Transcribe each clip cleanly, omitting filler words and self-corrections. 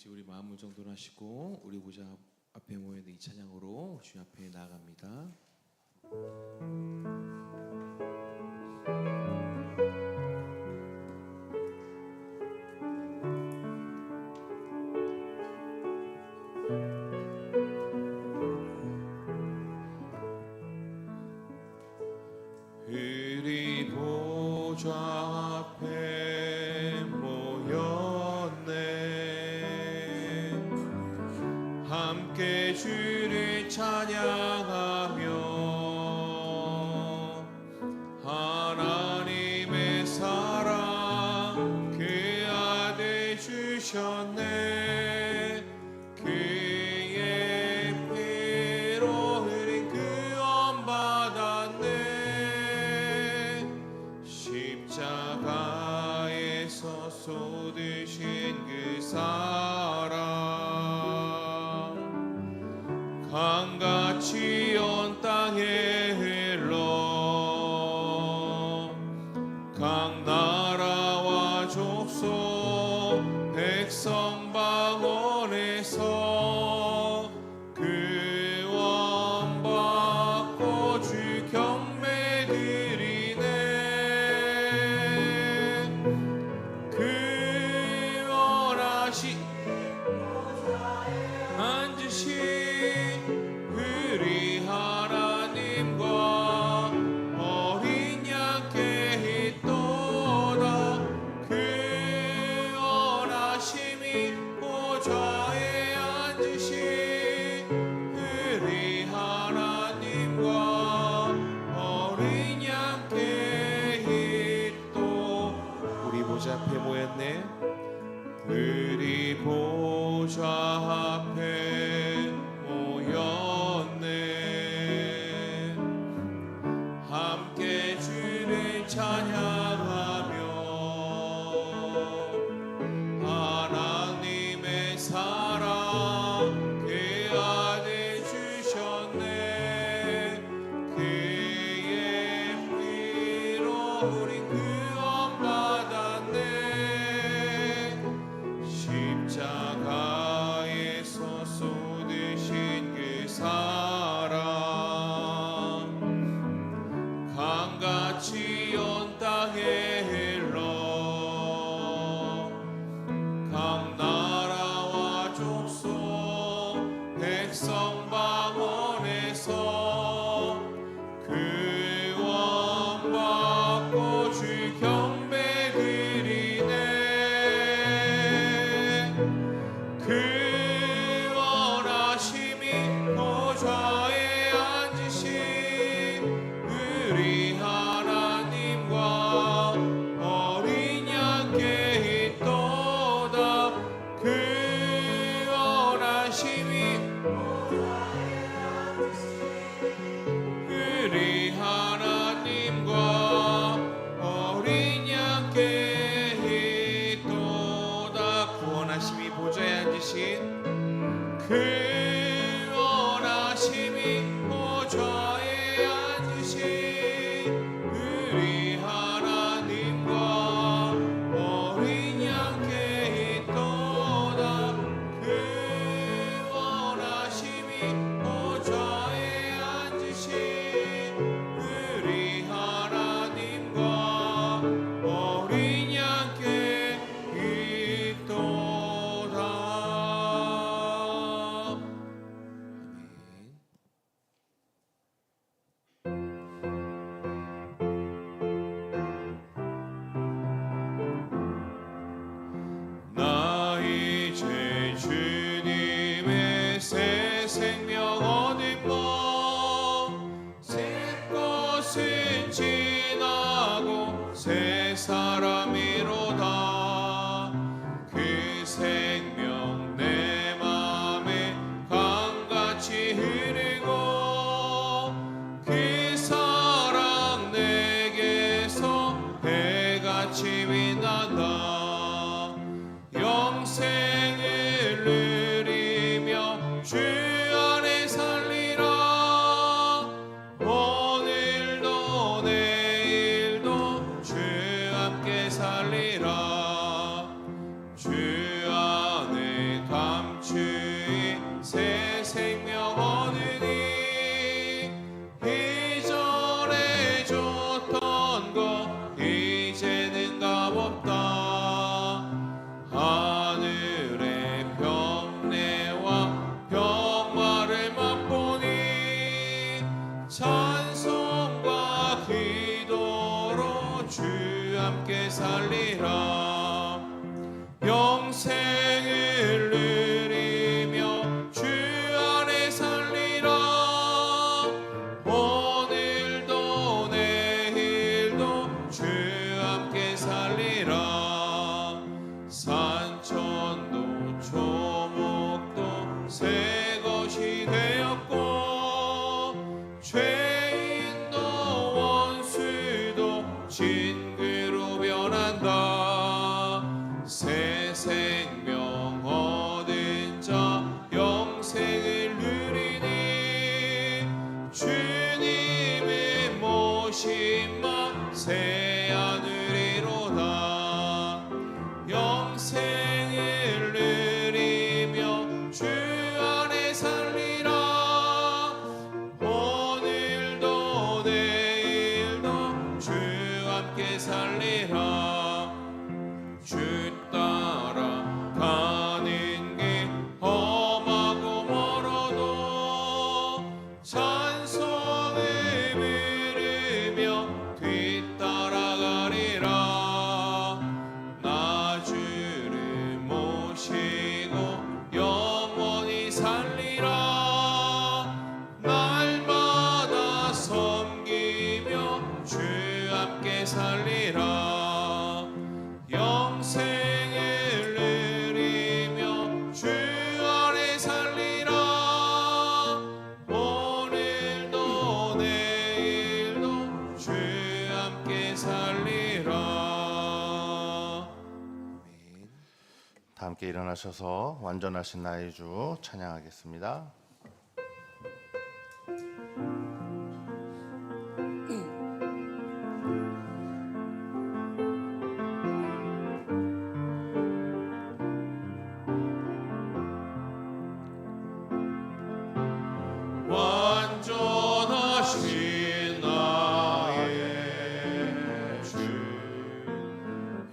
같이 우리 마음을 정돈하시고 우리 보좌 앞에 모여있는 이 찬양으로 주님 앞에 나아갑니다. 우리 보좌 앞에 모였네. 함께 주를 찬양하며 하나님의 사랑 그 아들 주셨네. 그의 피로 흘린 구원 받았네. 십자가에서 쏟으신 그 사랑 강같이 온 땅에 흘러 각 나라와 족속 백성 방언에서 구원 받고 주 경배 드리네. 구원하시 앉으신 우리 하나님과 어린 양께 있도다. 구원하심이 보좌에 앉으신 우리 하나님과 어린 양께 있도. 우리 보좌 앞에 모였네. 우리 보좌 앞에 모였네. 함께 주를 찬양하며 하나님의 사랑 그 아들 주셨네. 그의 피로 우린 구원 받았네. 십자가에서 쏟으신 그 사랑 강같이 온 땅에 흘러 각 나라와 족속 백성 방언에서 구원 받고 주 경배 드리네. 구원하심이 보좌에 앉으신 우리 하나님과 어린 양께 있도다. 구원하심이 보좌에 앉으신 우리 하나님과 어린 양께 있도다. 구원하심이 보좌에 앉으신 구원하심이 보좌에 앉으신 우리 하나님과 어린 양께 있도다. 구원하심이 보좌에 앉으신 우리 하나님과 어린 양께 있도다. 나 이제 주님의 새 생명 얻으며 새 것은 지나고 새 사람이로다. 그 생명 내 맘에 강같이 흐르고 그 사랑 내게서 해같이 빛난다. 영생을 누리며 주 안에 살리라. 영생을 누리며 주 안에 살리라. 오늘도 내일도 주 함께 살리라. 산천도 초목도 새 것이 되었고 죄인도 원수도 진귀로 변한다. 새 생명 얻은 자 영생을 누리니 주님의 모심만 새 하늘이로다. 영생을 누리며 주 안에 살리라. 오늘도 내일도 주 함께 살리라. 주 따라 가는 길 험하고 멀어도 찬송을 부르며 뒤따라가리라. 나 주를 모시고 영원히 살리라. 날마다 섬기며 주 함께 살리라. 영생을 누리며 주 안에 살리라. 오늘도 내일도 주 함께 살리라. 다 함께 일어나셔서 완전하신 나의 주 찬양하겠습니다. 완전하신 나의 주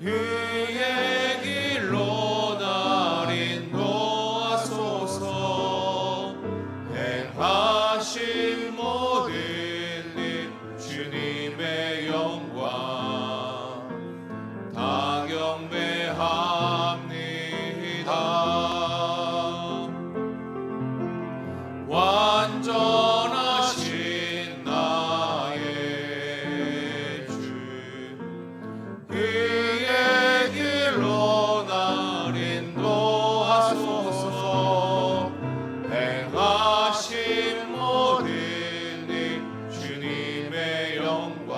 그의 길로 날 인도하소서. 행하신 모든 일 주님의 영광 다 경배합니다. 완전하신 나의 주 그의 길로 날 인도하소서. 행하신 모든 일 주님의 영광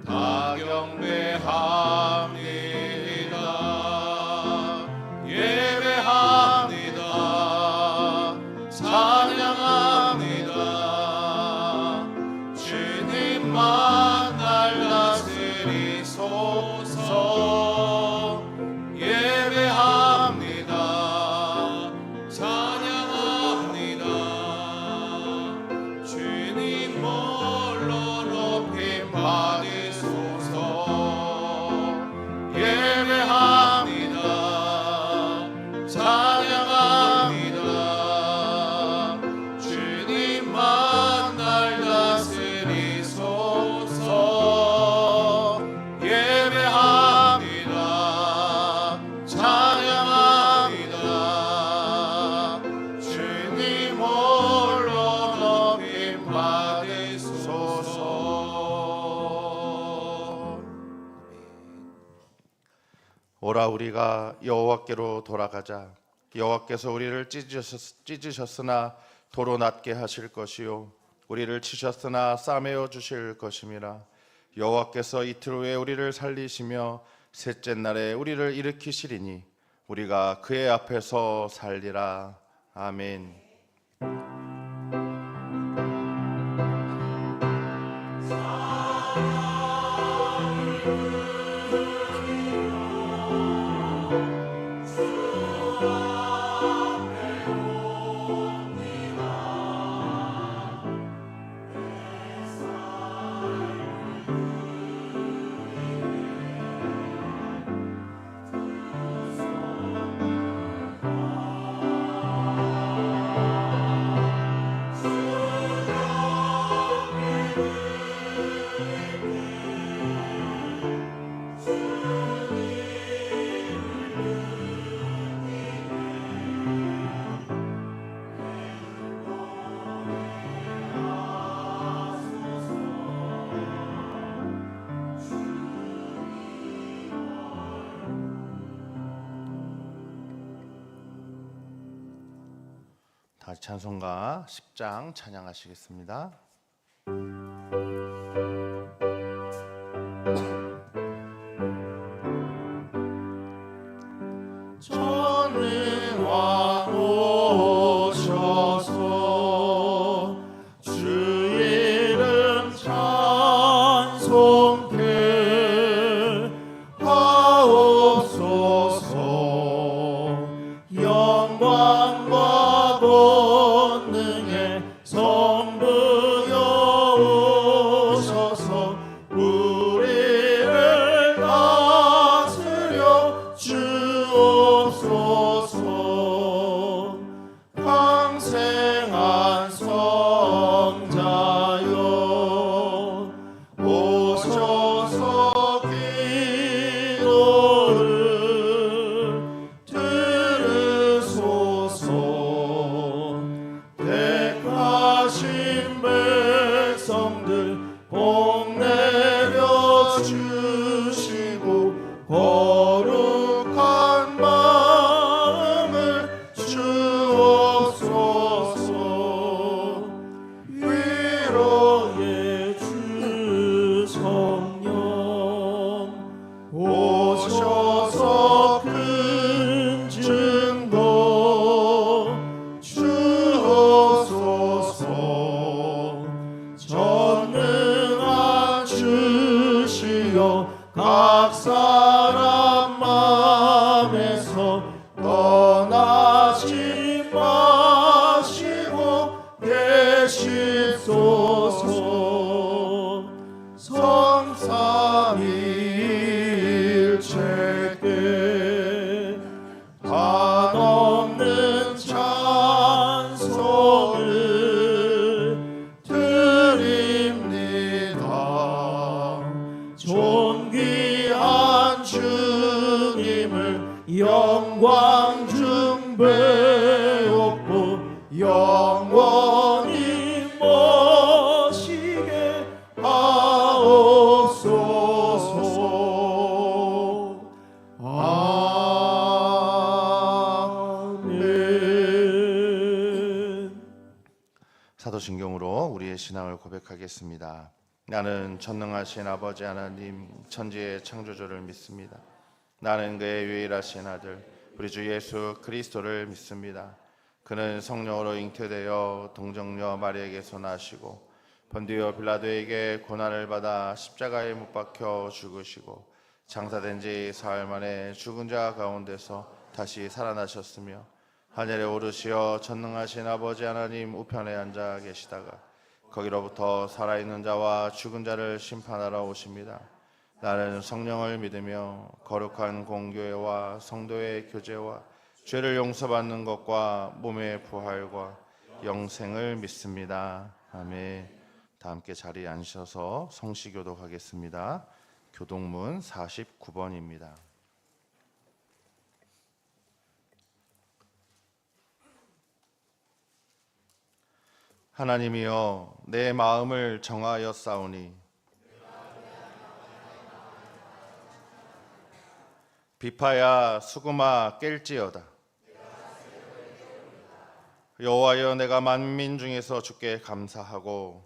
다 경배합니다. 예배합니다. 찬양합니다. 주님만 날 다스리소서. 예배합니다. 찬양합니다. 주님 홀로 높임 받으소서. 예배합니다. 찬양합니다. 주님만 날 다스리소서. 예배합니다. 찬양합니다. 주님 홀로 높임 받으소서. 오라 우리가 여호와께로 돌아가자. 여호와께서 우리를 찢으셨으나 도로 낫게 하실 것이요 우리를 치셨으나 싸매어 주실 것임이라. 여호와께서 이틀 후에 우리를 살리시며 셋째 날에 우리를 일으키시리니 우리가 그의 앞에서 살리라. 아멘. 다시 찬송가 10장 찬양하시겠습니다. 전능왕 오셔서 주 이름 찬송케 하옵소서. 영광과 권능의 성부여 오셔서 우리를 다스려 주옵소서. 강생한 성자여 오셔서 기도를 들으소서. 택하신 백성들 복 내려 주시고 거룩한 마음을 주옵소서. 위로의 주 성령 오셔서 큰 증거 주옵소서. 전능한 주시여 각 사람 마음에서 떠나지 마시고 계시소서. 성삼위일체께 한없는 찬송을 드립니다. 존귀한 주님을 영광 중배옵고 영원히 모시게 하옵소서. 아멘. 사도신경으로 우리의 신앙을 고백하겠습니다. 나는 전능하신 아버지 하나님 천지의 창조주를 믿습니다. 나는 그의 유일하신 아들 우리 주 예수 그리스도를 믿습니다. 그는 성령으로 잉태되어 동정녀 마리에게서 나시고 본디오 빌라도에게 고난을 받아 십자가에 못 박혀 죽으시고 장사된 지 사흘 만에 죽은 자 가운데서 다시 살아나셨으며 하늘에 오르시어 전능하신 아버지 하나님 우편에 앉아 계시다가 거기로부터 살아있는 자와 죽은 자를 심판하러 오십니다. 나는 성령을 믿으며 거룩한 공교회와 성도의 교제와 죄를 용서받는 것과 몸의 부활과 영생을 믿습니다. 아멘. 다 함께 자리에 앉으셔서 성시교독하겠습니다. 교독문 49번입니다. 하나님이여 내 마음을 정하여 싸우니 비파야 수구마 깰지어다. 여호와여 내가 만민 중에서 주께 감사하고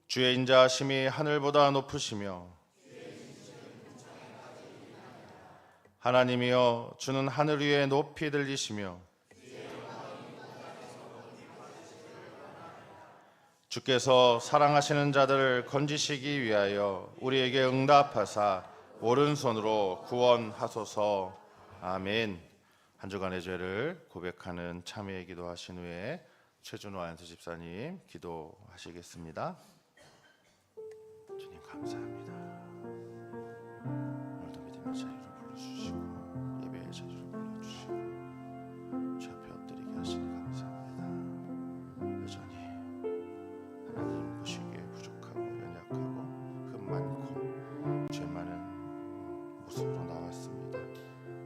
주의 인자하심이 하늘보다 높으시며 하나님이여 주는 하늘 위에 높이 들리시며 주께서 사랑하시는 자들을 건지시기 위하여 우리에게 응답하사 오른손으로 구원하소서. 아멘. 한 주간의 죄를 고백하는 참회의 기도하신 후에 최준호 안수 집사님 기도하시겠습니다. 주님 감사합니다. 오늘도 믿음의 자유를 불러주시고 예배의 자유를 불러주시고 주 앞에 엎드리게 하시니 감사합니다. 여전히 하나님 보시기에 부족하고 연약하고 흠 많고 죄 많은 모습으로 나왔습니다.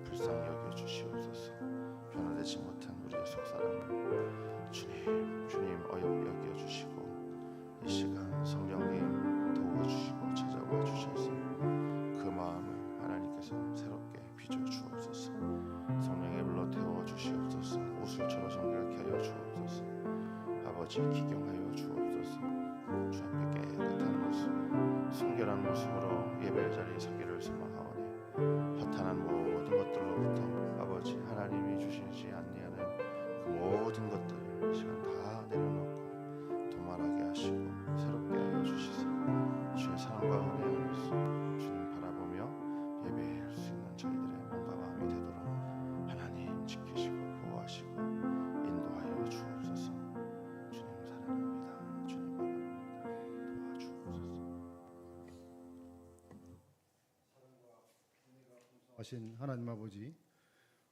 불쌍히 여겨주시옵소서. 변화되지 못한 우리의 속사람을 주님 어여 여겨주시고 이 시간 성령님 도와주시고 찾아와 술처럼 정결케 하여 주옵소서. 아버지 기경하여 주옵소서. 주 앞에 깨끗한 모습, 순결한 모습으로 예배 자리에 서기를 소망하오니 허탄한 모든 것들로부터 아버지 하나님이 주시지 아니하는 그 모든 것들을 이 시간 다 내려놓고 도말하게 하시고 새롭게 하여 주시사 주의 사랑과 은혜 안에서 주님 바라보며 예배할 수 있는 저희들의 몸과 마음이 되도록 하나님 지키시고 보호하시고 인도하여 주옵소서. 주님 사랑합니다. 주님 바랍니다. 도와주옵소서. 하신 하나님 아버지,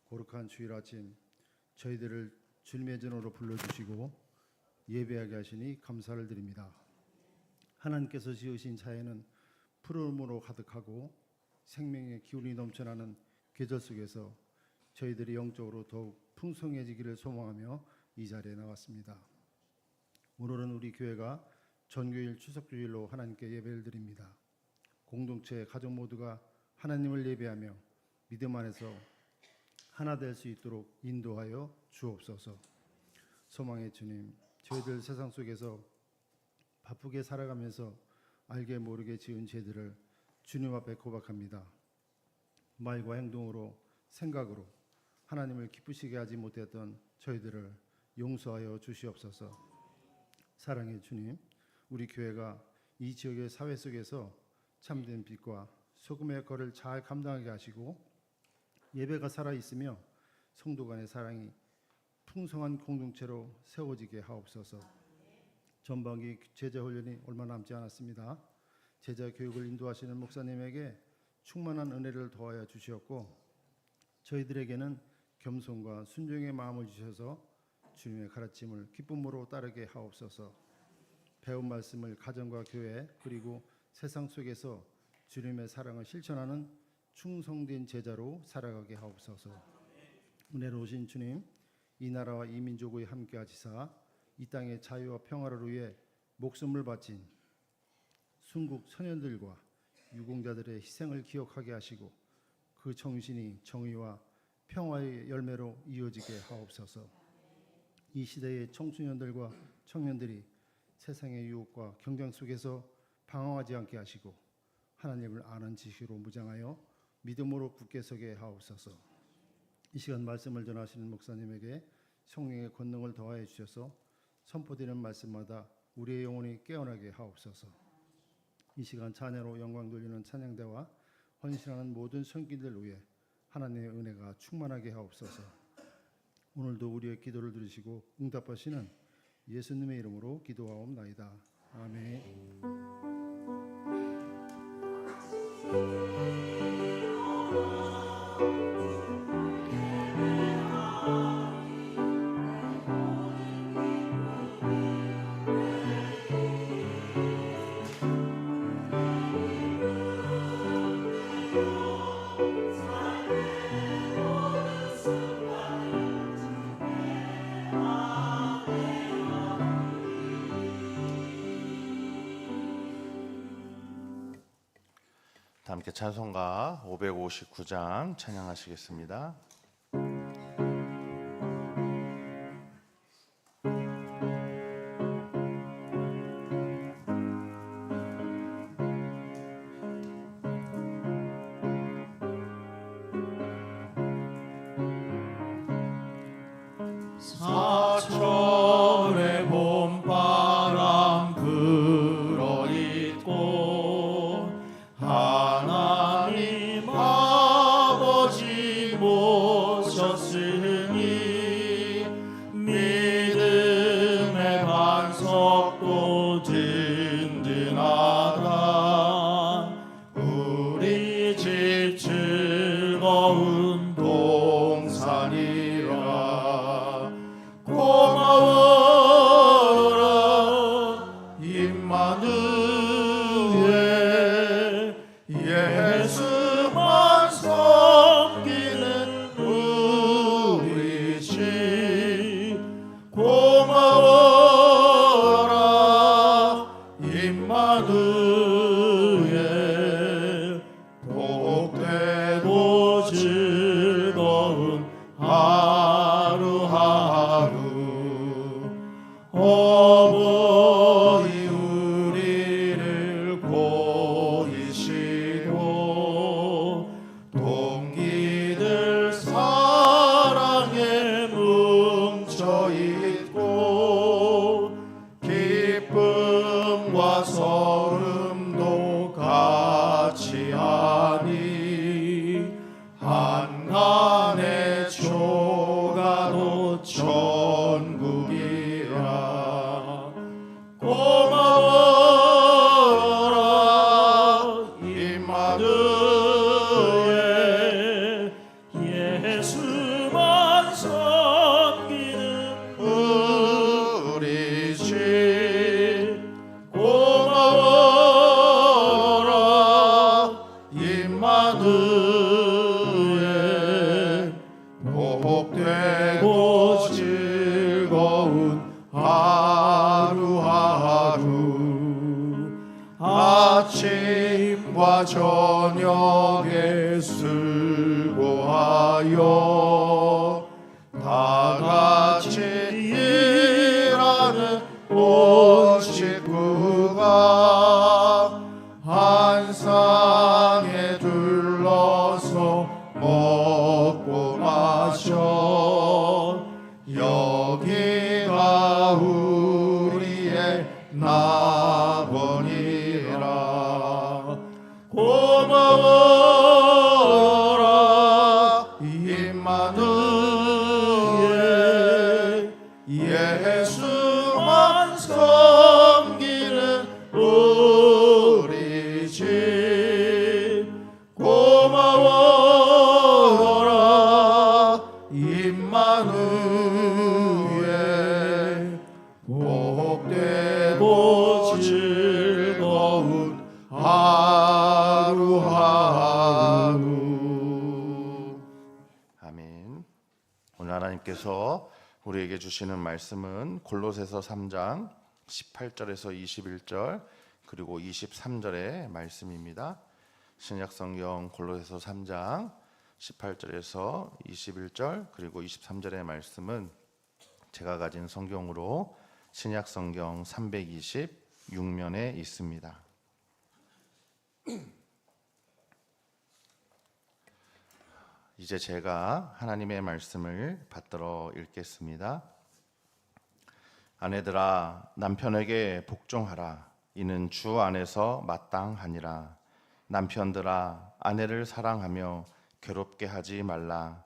거룩한 주일 아침 저희들을 주님의 전으로 불러주시고 예배하게 하시니 감사를 드립니다. 하나님께서 지으신 자연은 푸름으로 가득하고 생명의 기운이 넘쳐나는 계절 속에서 저희들이 영적으로 더욱 풍성해지기를 소망하며 이 자리에 나왔습니다. 오늘은 우리 교회가 전교일 추석주일로 하나님께 예배를 드립니다. 공동체 가족 모두가 하나님을 예배하며 믿음 안에서 하나 될 수 있도록 인도하여 주옵소서. 소망의 주님, 저희들 세상 속에서 바쁘게 살아가면서 알게 모르게 지은 죄들을 주님 앞에 고백합니다. 말과 행동으로, 생각으로 하나님을 기쁘시게 하지 못했던 저희들을 용서하여 주시옵소서. 사랑의 주님, 우리 교회가 이 지역의 사회 속에서 참된 빛과 소금의 역할을 잘 감당하게 하시고 예배가 살아있으며 성도 간의 사랑이 풍성한 공동체로 세워지게 하옵소서. 전반기 제자 훈련이 얼마 남지 않았습니다. 제자 교육을 인도하시는 목사님에게 충만한 은혜를 더하여 주시었고 저희들에게는 겸손과 순종의 마음을 주셔서 주님의 가르침을 기쁨으로 따르게 하옵소서. 배운 말씀을 가정과 교회 그리고 세상 속에서 주님의 사랑을 실천하는 충성된 제자로 살아가게 하옵소서. 은혜로우신 주님, 이 나라와 이 민족의 함께 하시사 이 땅의 자유와 평화를 위해 목숨을 바친 순국 선현들과 유공자들의 희생을 기억하게 하시고 그 정신이 정의와 평화의 열매로 이어지게 하옵소서. 이 시대의 청소년들과 청년들이 세상의 유혹과 경쟁 속에서 방황하지 않게 하시고 하나님을 아는 지식으로 무장하여 믿음으로 굳게 서게 하옵소서. 이 시간 말씀을 전하시는 목사님에게 성령의 권능을 더하여 주셔서 선포되는 말씀마다 우리의 영혼이 깨어나게 하옵소서. 이 시간 찬양으로 영광 돌리는 찬양대와 헌신하는 모든 성기들 위해 하나님의 은혜가 충만하게 하옵소서. 오늘도 우리의 기도를 들으시고 응답하시는 예수님의 이름으로 기도하옵나이다. 아멘. 다 함께 찬송가 559장 찬양하시겠습니다. 사철의 봄바람 불어있고 하나님 아버지 모셨으니 믿음의 반석도 든든하다. 우리 집 즐거운 동산이라. 고마워라 임마누엘, 예수만 섬기는 우리 집. 고마워라 임마누엘, 복되고 즐거운 천국이라. 고마워라 임마누엘, 예수만 섬기는 우리 집. 고마워라 임마누엘, 복되고 즐거운 하루하루. 아침과 저녁에 수고하여 다같이 일하는 온 식구가 한 상에 둘러서 먹고 마셔. 여기가 우리의 낙원이라. 고마워라 임마누엘, 예수만 섬기는 우리 집. 고마워라 임마누엘, 복되고 즐거운 하루하루. 아멘. 오늘 하나님께서 우리에게 주시는 말씀은 골로새서 3장 18절에서 21절 그리고 23절의 말씀입니다. 신약성경 골로새서 3장 18절에서 21절 그리고 23절의 말씀은 제가 가진 성경으로 신약성경 326면에 있습니다. 이제 제가 하나님의 말씀을 받들어 읽겠습니다. 아내들아, 남편에게 복종하라. 이는 주 안에서 마땅하니라. 남편들아, 아내를 사랑하며 괴롭게 하지 말라.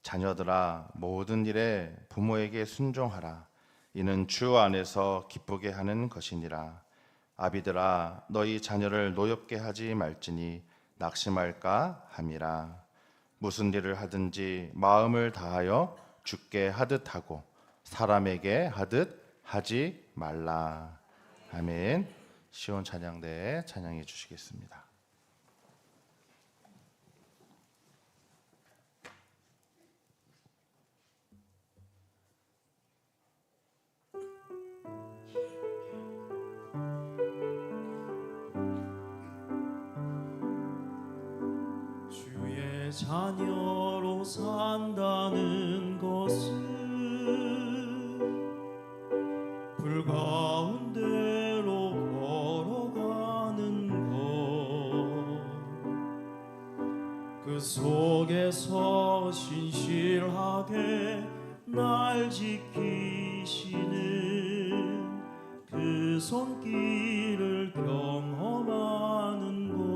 자녀들아, 모든 일에 부모에게 순종하라. 이는 주 안에서 기쁘게 하는 것이니라. 아비들아, 너희 자녀를 노엽게 하지 말지니 낙심할까 함이라. 무슨 일을 하든지 마음을 다하여 주께 하듯 하고 사람에게 하듯 하지 말라. 아멘. 시온 찬양대에 찬양해 주시겠습니다. 주의 자녀로 산다는 것은 불 가운데로 걸어가는 것, 그 속에서 신실하게 날 지키시는 그 손길을 경험하는 것.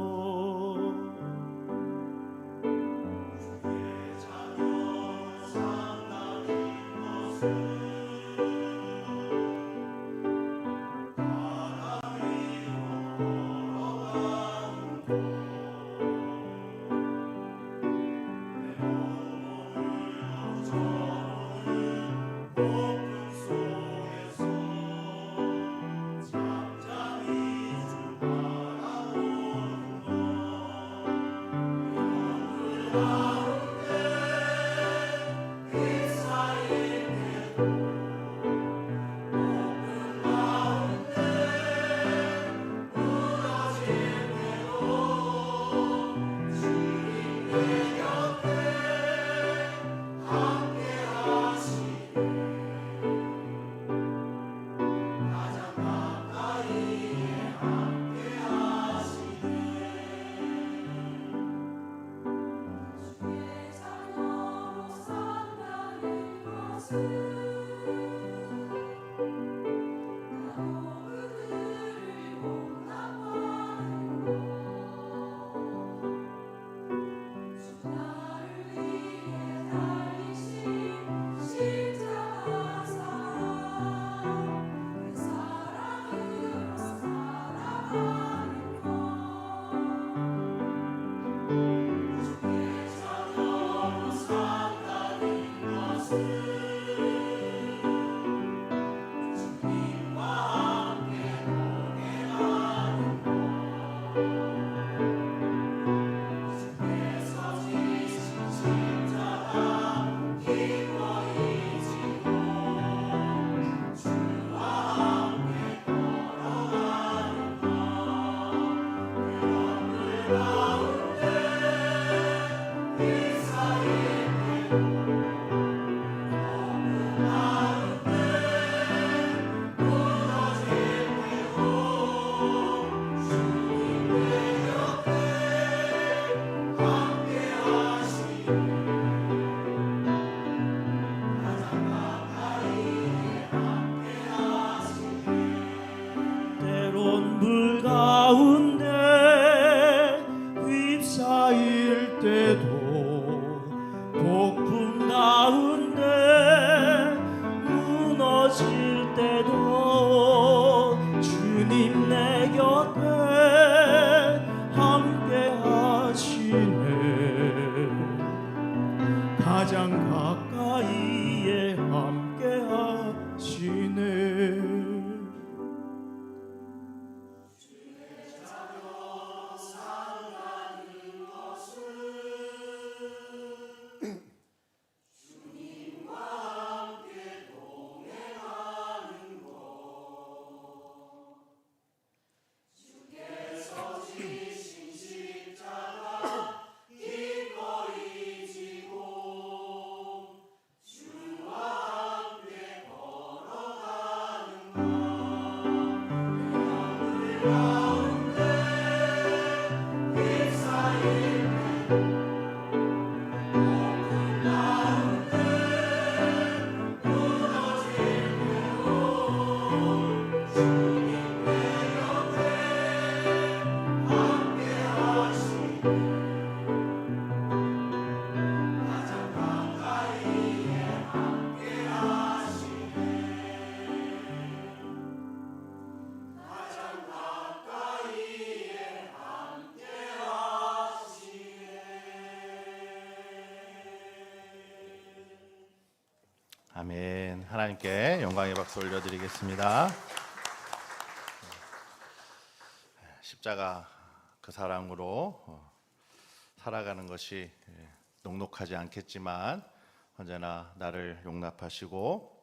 십자가 때론 물 가운데 휩싸일 때도 폭풍 가운데 무너질 때도 주님 내 곁에 함께 하시네. 가장 가까이에 함께 하시네. 아멘. 하나님께 영광의 박수 올려드리겠습니다. 십자가 그 사랑으로 살아가는 것이 녹록하지 않겠지만 언제나 나를 용납하시고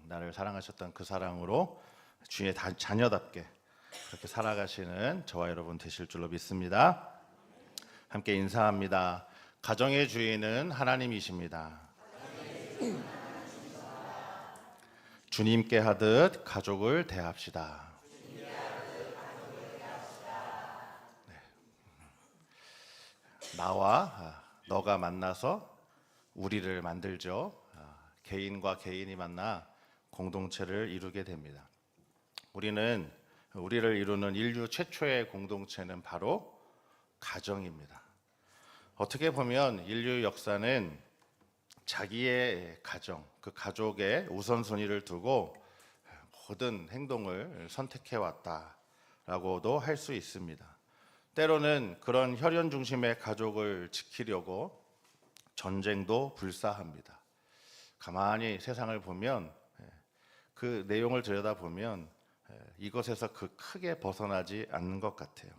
나를 사랑하셨던 그 사랑으로 주의 자녀답게 그렇게 살아가시는 저와 여러분 되실 줄로 믿습니다. 함께 인사합니다. 가정의 주인은 하나님이십니다. 주님께 하듯 가족을 대합시다. 네. 나와 너가 만나서 우리를 만들죠. 개인과 개인이 만나 공동체를 이루게 됩니다. 우리를 이루는 인류 최초의 공동체는 바로 가정입니다. 어떻게 보면 인류 역사는 자기의 가정, 그 가족의 우선순위를 두고 모든 행동을 선택해 왔다라고도 할 수 있습니다. 때로는 그런 혈연 중심의 가족을 지키려고 전쟁도 불사합니다. 가만히 세상을 보면 그 내용을 들여다보면 이것에서 그 크게 벗어나지 않는 것 같아요.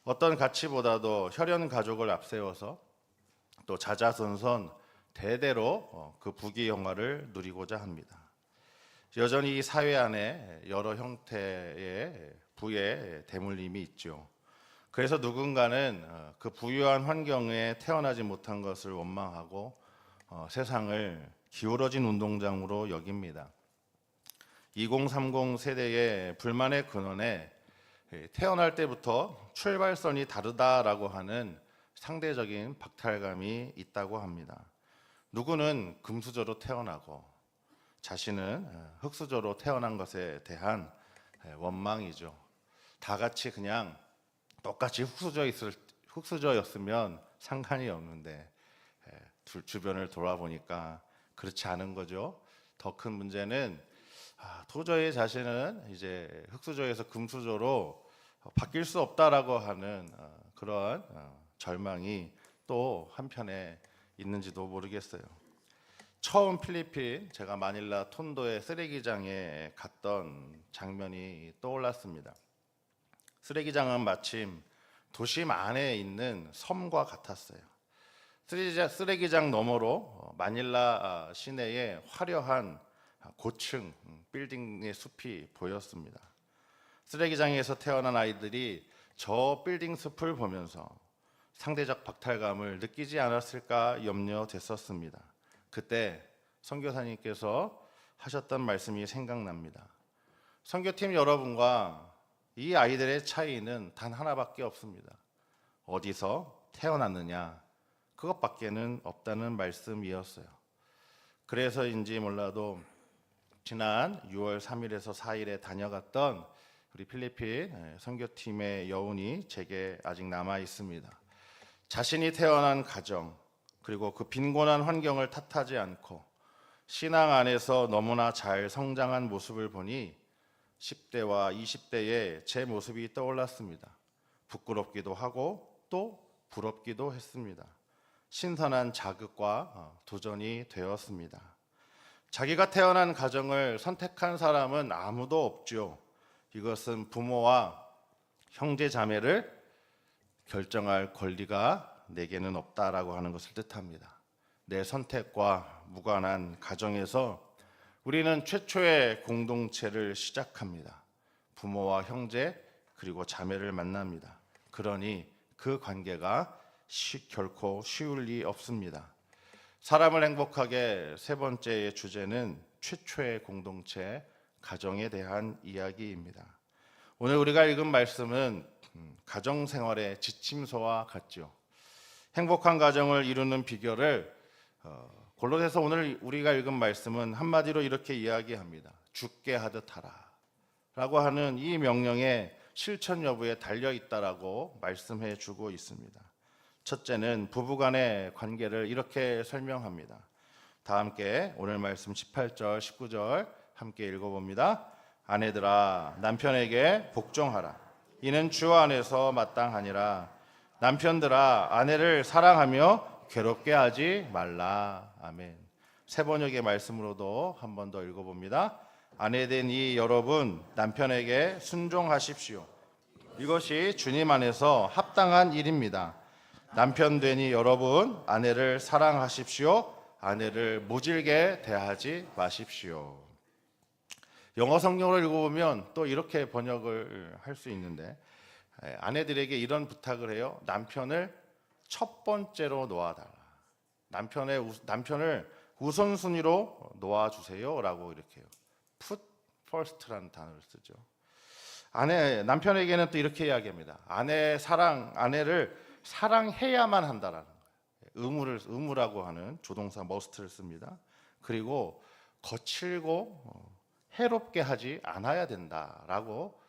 어떤 가치보다도 혈연 가족을 앞세워서 또 자자손손 대대로 그 부귀영화를 누리고자 합니다. 여전히 이 사회 안에 여러 형태의 부의 대물림이 있죠. 그래서 누군가는 그 부유한 환경에 태어나지 못한 것을 원망하고 세상을 기울어진 운동장으로 여깁니다. 2030 세대의 불만의 근원에 태어날 때부터 출발선이 다르다라고 하는 상대적인 박탈감이 있다고 합니다. 누구는 금수저로 태어나고 자신은 흙수저로 태어난 것에 대한 원망이죠. 다 같이 그냥 똑같이 흙수저였으면 상관이 없는데 주변을 돌아보니까 그렇지 않은 거죠. 더 큰 문제는 도저히 자신은 이제 흙수저에서 금수저로 바뀔 수 없다라고 하는 그런 절망이 또 한편에 있는지도 모르겠어요. 처음 필리핀 제가 마닐라 톤도의 쓰레기장에 갔던 장면이 떠올랐습니다. 쓰레기장은 마침 도심 안에 있는 섬과 같았어요. 쓰레기장 너머로 마닐라 시내의 화려한 고층 빌딩의 숲이 보였습니다. 쓰레기장에서 태어난 아이들이 저 빌딩 숲을 보면서 상대적 박탈감을 느끼지 않았을까 염려됐었습니다. 그때 선교사님께서 하셨던 말씀이 생각납니다. 선교팀 여러분과 이 아이들의 차이는 단 하나밖에 없습니다. 어디서 태어났느냐, 그것밖에는 없다는 말씀이었어요. 그래서인지 몰라도 지난 6월 3일에서 4일에 다녀갔던 우리 필리핀 선교팀의 여운이 제게 아직 남아 있습니다. 자신이 태어난 가정, 그리고 그 빈곤한 환경을 탓하지 않고 신앙 안에서 너무나 잘 성장한 모습을 보니 10대와 20대의 제 모습이 떠올랐습니다. 부끄럽기도 하고 또 부럽기도 했습니다. 신선한 자극과 도전이 되었습니다. 자기가 태어난 가정을 선택한 사람은 아무도 없죠. 이것은 부모와 형제 자매를 결정할 권리가 내게는 없다라고 하는 것을 뜻합니다. 내 선택과 무관한 가정에서 우리는 최초의 공동체를 시작합니다. 부모와 형제 그리고 자매를 만납니다. 그러니 그 관계가 결코 쉬울 리 없습니다. 사람을 행복하게 세 번째의 주제는 최초의 공동체, 가정에 대한 이야기입니다. 오늘 우리가 읽은 말씀은 가정생활의 지침서와 같죠. 행복한 가정을 이루는 비결을 골로새서 오늘 우리가 읽은 말씀은 한마디로 이렇게 이야기합니다. 죽게 하듯 하라 라고 하는 이 명령의 실천 여부에 달려있다라고 말씀해 주고 있습니다. 첫째는 부부간의 관계를 이렇게 설명합니다. 다 함께 오늘 말씀 18절 19절 함께 읽어봅니다. 아내들아 남편에게 복종하라. 이는 주 안에서 마땅하니라. 남편들아 아내를 사랑하며 괴롭게 하지 말라. 아멘. 세 번역의 말씀으로도 한 번 더 읽어봅니다. 아내된 이 여러분 남편에게 순종하십시오. 이것이 주님 안에서 합당한 일입니다. 남편 되니 여러분 아내를 사랑하십시오. 아내를 모질게 대하지 마십시오. 영어 성경을 읽어보면 또 이렇게 번역을 할 수 있는데 아내들에게 이런 부탁을 해요. 남편을 첫 번째로 놓아달라. 남편을 우선순위로 놓아주세요라고 이렇게 해요. Put first라는 단어를 쓰죠. 남편에게는 또 이렇게 이야기합니다. 아내를 사랑해야만 한다라는 거예요. 의무라고 하는 조동사 must를 씁니다. 그리고 거칠고 해롭게 하지 않아야 된다라고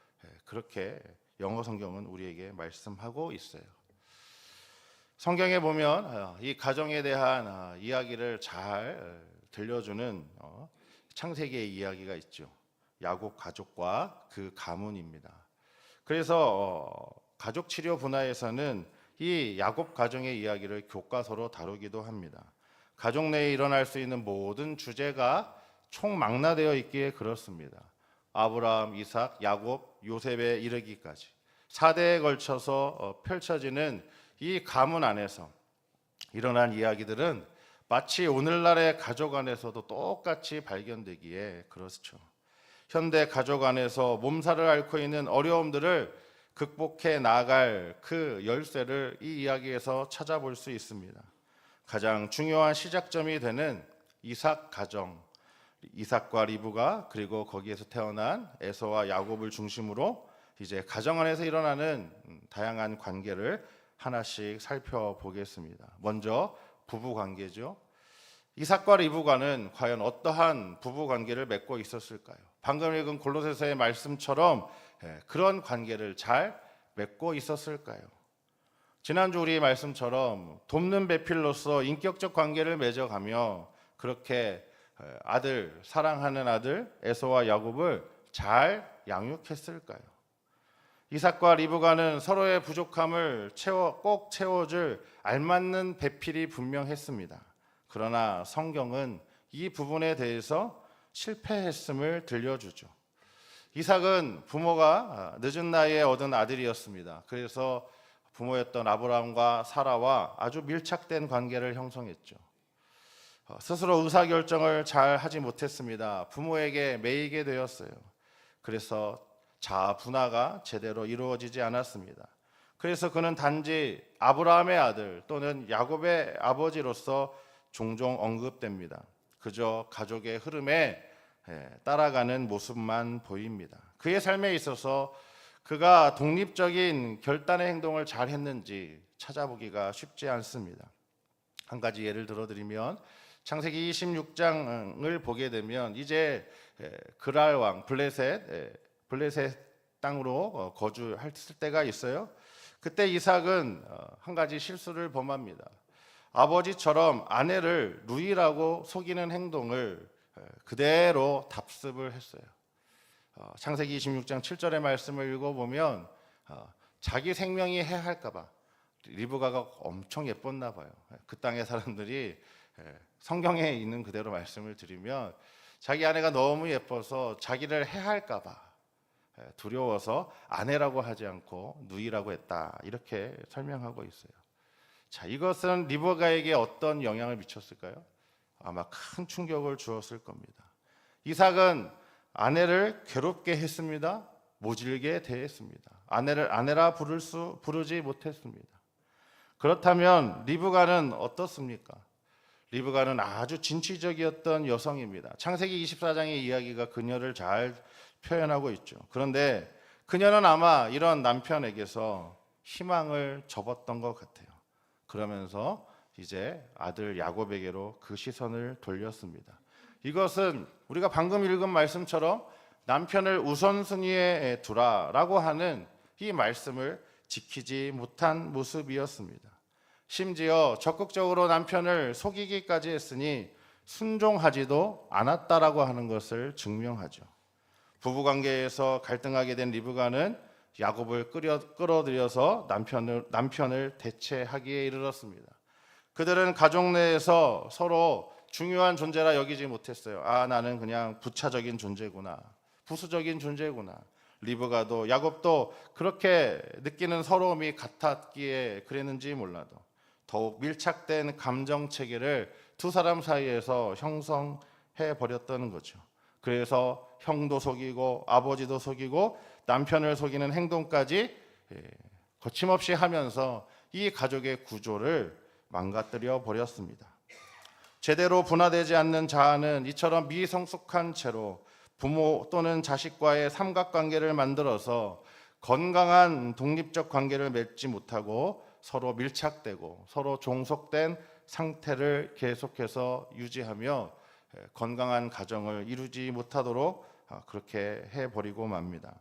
그렇게 영어 성경은 우리에게 말씀하고 있어요. 성경에 보면 이 가정에 대한 이야기를 잘 들려주는 창세기의 이야기가 있죠. 야곱 가족과 그 가문입니다. 그래서 가족 치료 분야에서는 이 야곱 가정의 이야기를 교과서로 다루기도 합니다. 가족 내에 일어날 수 있는 모든 주제가 총망라되어 있기에 그렇습니다. 아브라함, 이삭, 야곱, 요셉에 이르기까지 4대에 걸쳐서 펼쳐지는 이 가문 안에서 일어난 이야기들은 마치 오늘날의 가족 안에서도 똑같이 발견되기에 그렇죠. 현대 가족 안에서 몸살을 앓고 있는 어려움들을 극복해 나아갈 그 열쇠를 이 이야기에서 찾아볼 수 있습니다. 가장 중요한 시작점이 되는 이삭 가정, 이삭과 리브가 그리고 거기에서 태어난 에서와 야곱을 중심으로 이제 가정 안에서 일어나는 다양한 관계를 하나씩 살펴보겠습니다. 먼저 부부 관계죠. 이삭과 리브가는 과연 어떠한 부부 관계를 맺고 있었을까요? 방금 읽은 골로새서의 말씀처럼 그런 관계를 잘 맺고 있었을까요? 지난주 우리의 말씀처럼 돕는 배필로서 인격적 관계를 맺어가며 그렇게 사랑하는 아들 에서와 야곱을 잘 양육했을까요? 이삭과 리브가는 서로의 부족함을 꼭 채워줄 알맞는 배필이 분명했습니다. 그러나 성경은 이 부분에 대해서 실패했음을 들려주죠. 이삭은 부모가 늦은 나이에 얻은 아들이었습니다. 그래서 부모였던 아브라함과 사라와 아주 밀착된 관계를 형성했죠. 스스로 의사결정을 잘 하지 못했습니다. 부모에게 매이게 되었어요. 그래서 자아 분화가 제대로 이루어지지 않았습니다. 그래서 그는 단지 아브라함의 아들 또는 야곱의 아버지로서 종종 언급됩니다. 그저 가족의 흐름에 따라가는 모습만 보입니다. 그의 삶에 있어서 그가 독립적인 결단의 행동을 잘 했는지 찾아보기가 쉽지 않습니다. 한 가지 예를 들어드리면 창세기 26장을 보게 되면 이제 그랄 왕 블레셋 땅으로 거주했을 때가 있어요. 그때 이삭은 한 가지 실수를 범합니다. 아버지처럼 아내를 누이라고 속이는 행동을 그대로 답습을 했어요. 창세기 26장 7절의 말씀을 읽어보면 자기 생명이 해할까 봐 리브가가 엄청 예뻤나 봐요. 그 땅의 사람들이 성경에 있는 그대로 말씀을 드리면 자기 아내가 너무 예뻐서 자기를 해할까 봐 두려워서 아내라고 하지 않고 누이라고 했다, 이렇게 설명하고 있어요. 자, 이것은 리브가에게 어떤 영향을 미쳤을까요? 아마 큰 충격을 주었을 겁니다. 이삭은 아내를 괴롭게 했습니다. 모질게 대했습니다. 아내를 아내라 부르지 못했습니다. 그렇다면 리브가는 어떻습니까? 리브가는 아주 진취적이었던 여성입니다. 창세기 24장의 이야기가 그녀를 잘 표현하고 있죠. 그런데 그녀는 아마 이런 남편에게서 희망을 접었던 것 같아요. 그러면서 이제 아들 야곱에게로 그 시선을 돌렸습니다. 이것은 우리가 방금 읽은 말씀처럼 남편을 우선순위에 두라라고 하는 이 말씀을 지키지 못한 모습이었습니다. 심지어 적극적으로 남편을 속이기까지 했으니 순종하지도 않았다라고 하는 것을 증명하죠. 부부관계에서 갈등하게 된 리브가는 야곱을 끌어들여서 남편을 대체하기에 이르렀습니다. 그들은 가족 내에서 서로 중요한 존재라 여기지 못했어요. 나는 그냥 부차적인 존재구나, 부수적인 존재구나. 리브가도 야곱도 그렇게 느끼는 서러움이 같았기에 그랬는지 몰라도 더욱 밀착된 감정 체계를 두 사람 사이에서 형성해 버렸다는 거죠. 그래서 형도 속이고 아버지도 속이고 남편을 속이는 행동까지 거침없이 하면서 이 가족의 구조를 망가뜨려 버렸습니다. 제대로 분화되지 않는 자아는 이처럼 미성숙한 채로 부모 또는 자식과의 삼각관계를 만들어서 건강한 독립적 관계를 맺지 못하고 서로 밀착되고 서로 종속된 상태를 계속해서 유지하며 건강한 가정을 이루지 못하도록 그렇게 해버리고 맙니다.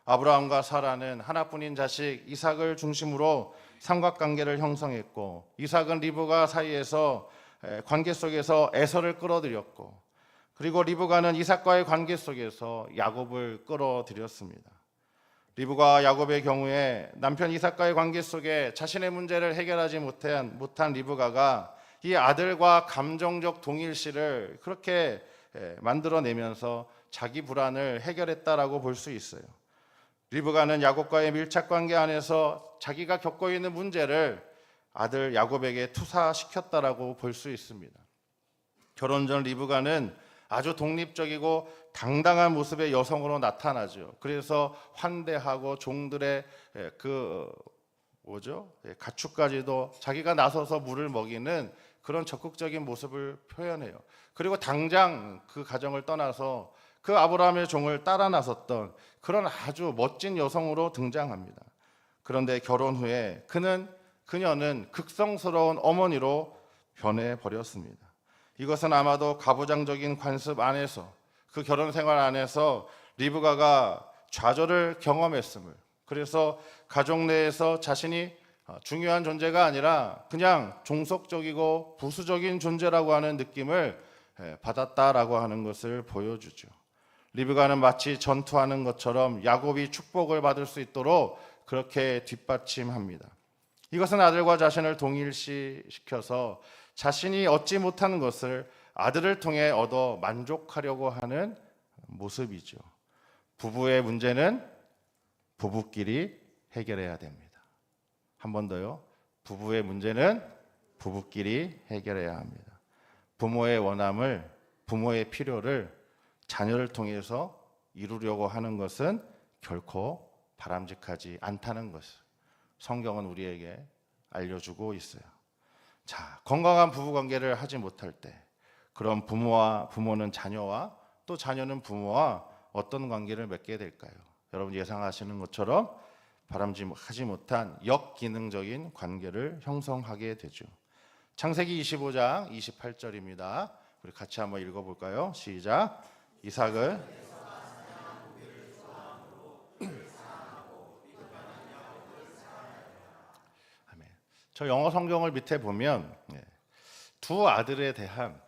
아브라함과 사라는 하나뿐인 자식 이삭을 중심으로 삼각관계를 형성했고, 이삭은 리브가 사이에서 관계 속에서 에서를 끌어들였고, 그리고 리브가는 이삭과의 관계 속에서 야곱을 끌어들였습니다. 리브가 야곱의 경우에 남편 이삭과의 관계 속에 자신의 문제를 해결하지 못한 리브가가 이 아들과 감정적 동일시를 그렇게 만들어내면서 자기 불안을 해결했다라고 볼 수 있어요. 리브가는 야곱과의 밀착관계 안에서 자기가 겪고 있는 문제를 아들 야곱에게 투사시켰다라고 볼 수 있습니다. 결혼 전 리브가는 아주 독립적이고 당당한 모습의 여성으로 나타나죠. 그래서 환대하고 종들의 가축까지도 자기가 나서서 물을 먹이는 그런 적극적인 모습을 표현해요. 그리고 당장 그 가정을 떠나서 그 아브라함의 종을 따라 나섰던 그런 아주 멋진 여성으로 등장합니다. 그런데 결혼 후에 그녀는 극성스러운 어머니로 변해버렸습니다. 이것은 아마도 가부장적인 관습 안에서, 그 결혼 생활 안에서 리브가가 좌절을 경험했음을, 그래서 가족 내에서 자신이 중요한 존재가 아니라 그냥 종속적이고 부수적인 존재라고 하는 느낌을 받았다라고 하는 것을 보여주죠. 리브가는 마치 전투하는 것처럼 야곱이 축복을 받을 수 있도록 그렇게 뒷받침합니다. 이것은 아들과 자신을 동일시시켜서 자신이 얻지 못하는 것을 아들을 통해 얻어 만족하려고 하는 모습이죠. 부부의 문제는 부부끼리 해결해야 됩니다. 한 번 더요. 부부의 문제는 부부끼리 해결해야 합니다. 부모의 원함을, 부모의 필요를 자녀를 통해서 이루려고 하는 것은 결코 바람직하지 않다는 것을 성경은 우리에게 알려주고 있어요. 자, 건강한 부부 관계를 하지 못할 때 그럼 부모는 자녀와 또 자녀는 부모와 어떤 관계를 맺게 될까요? 여러분 예상하시는 것처럼 바람직하지 못한 역기능적인 관계를 형성하게 되죠. 창세기 25장 28절입니다. 우리 같이 한번 읽어볼까요? 시작. 이삭은 아멘. 저 영어 성경을 밑에 보면 두 아들에 대한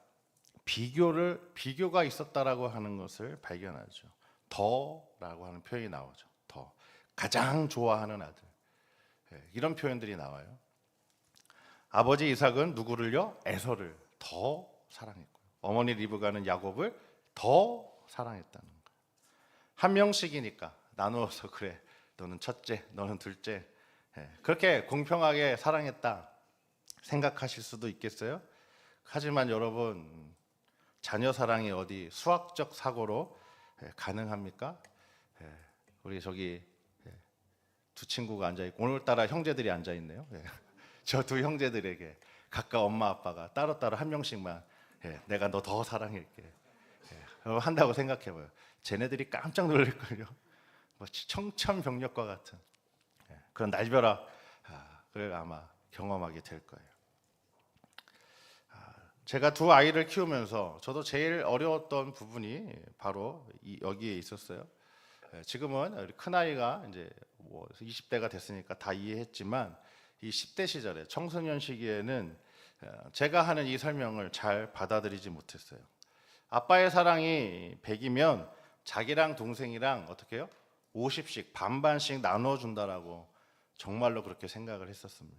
비교가 있었다라고 하는 것을 발견하죠. 더라고 하는 표현이 나오죠. 더 가장 좋아하는 아들 이런 표현들이 나와요. 아버지 이삭은 누구를요? 에서를 더 사랑했고요. 어머니 리브가는 야곱을 더 사랑했다는 거예요. 한 명씩이니까 나누어서 그래 너는 첫째, 너는 둘째 그렇게 공평하게 사랑했다 생각하실 수도 있겠어요. 하지만 여러분 자녀 사랑이 어디 수학적 사고로 가능합니까? 우리 저기 두 친구가 앉아있고 오늘따라 형제들이 앉아있네요. 저 두 형제들에게 각각 엄마 아빠가 따로따로 한 명씩만 내가 너 더 사랑할게 한다고 생각해봐요. 쟤네들이 깜짝 놀랄걸요. 뭐 청천벽력과 같은 그런 날벼락을 아마 경험하게 될 거예요. 제가 두 아이를 키우면서 저도 제일 어려웠던 부분이 바로 여기에 있었어요. 지금은 우리 큰 아이가 이제 뭐 20대가 됐으니까 다 이해했지만 이 10대 시절에 청소년 시기에는 제가 하는 이 설명을 잘 받아들이지 못했어요. 아빠의 사랑이 100이면 자기랑 동생이랑 어떻게 해요? 50씩 반반씩 나눠준다라고 정말로 그렇게 생각을 했었습니다.